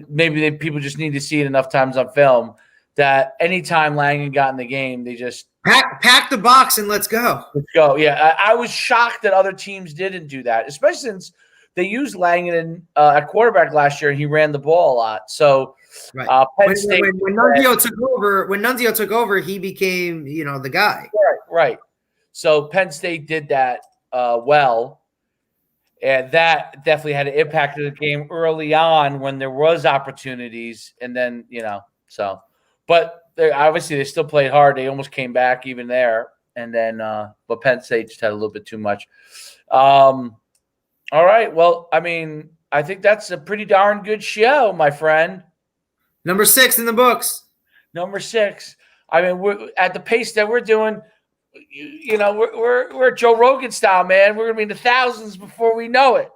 maybe people just need to see it enough times on film that anytime Langen got in the game, they just pack the box and let's go. Let's go. Yeah, I was shocked that other teams didn't do that, especially since they used Langen at quarterback last year and he ran the ball a lot. So right. Penn State, when Nunzio took over, he became the guy. Right. So Penn State did that well. And that definitely had an impact on the game early on when there was opportunities. And then, so. But obviously they still played hard. They almost came back even there. And then but Penn State just had a little bit too much. All right. Well, I mean, I think that's a pretty darn good show, my friend. Number 6 in the books. Number 6. I mean, we're at the pace that we're doing – we're Joe Rogan style, man. We're gonna be in the thousands before we know it.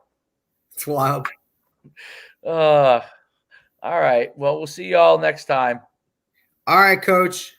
It's wild. All right. Well, we'll see y'all next time. All right, Coach.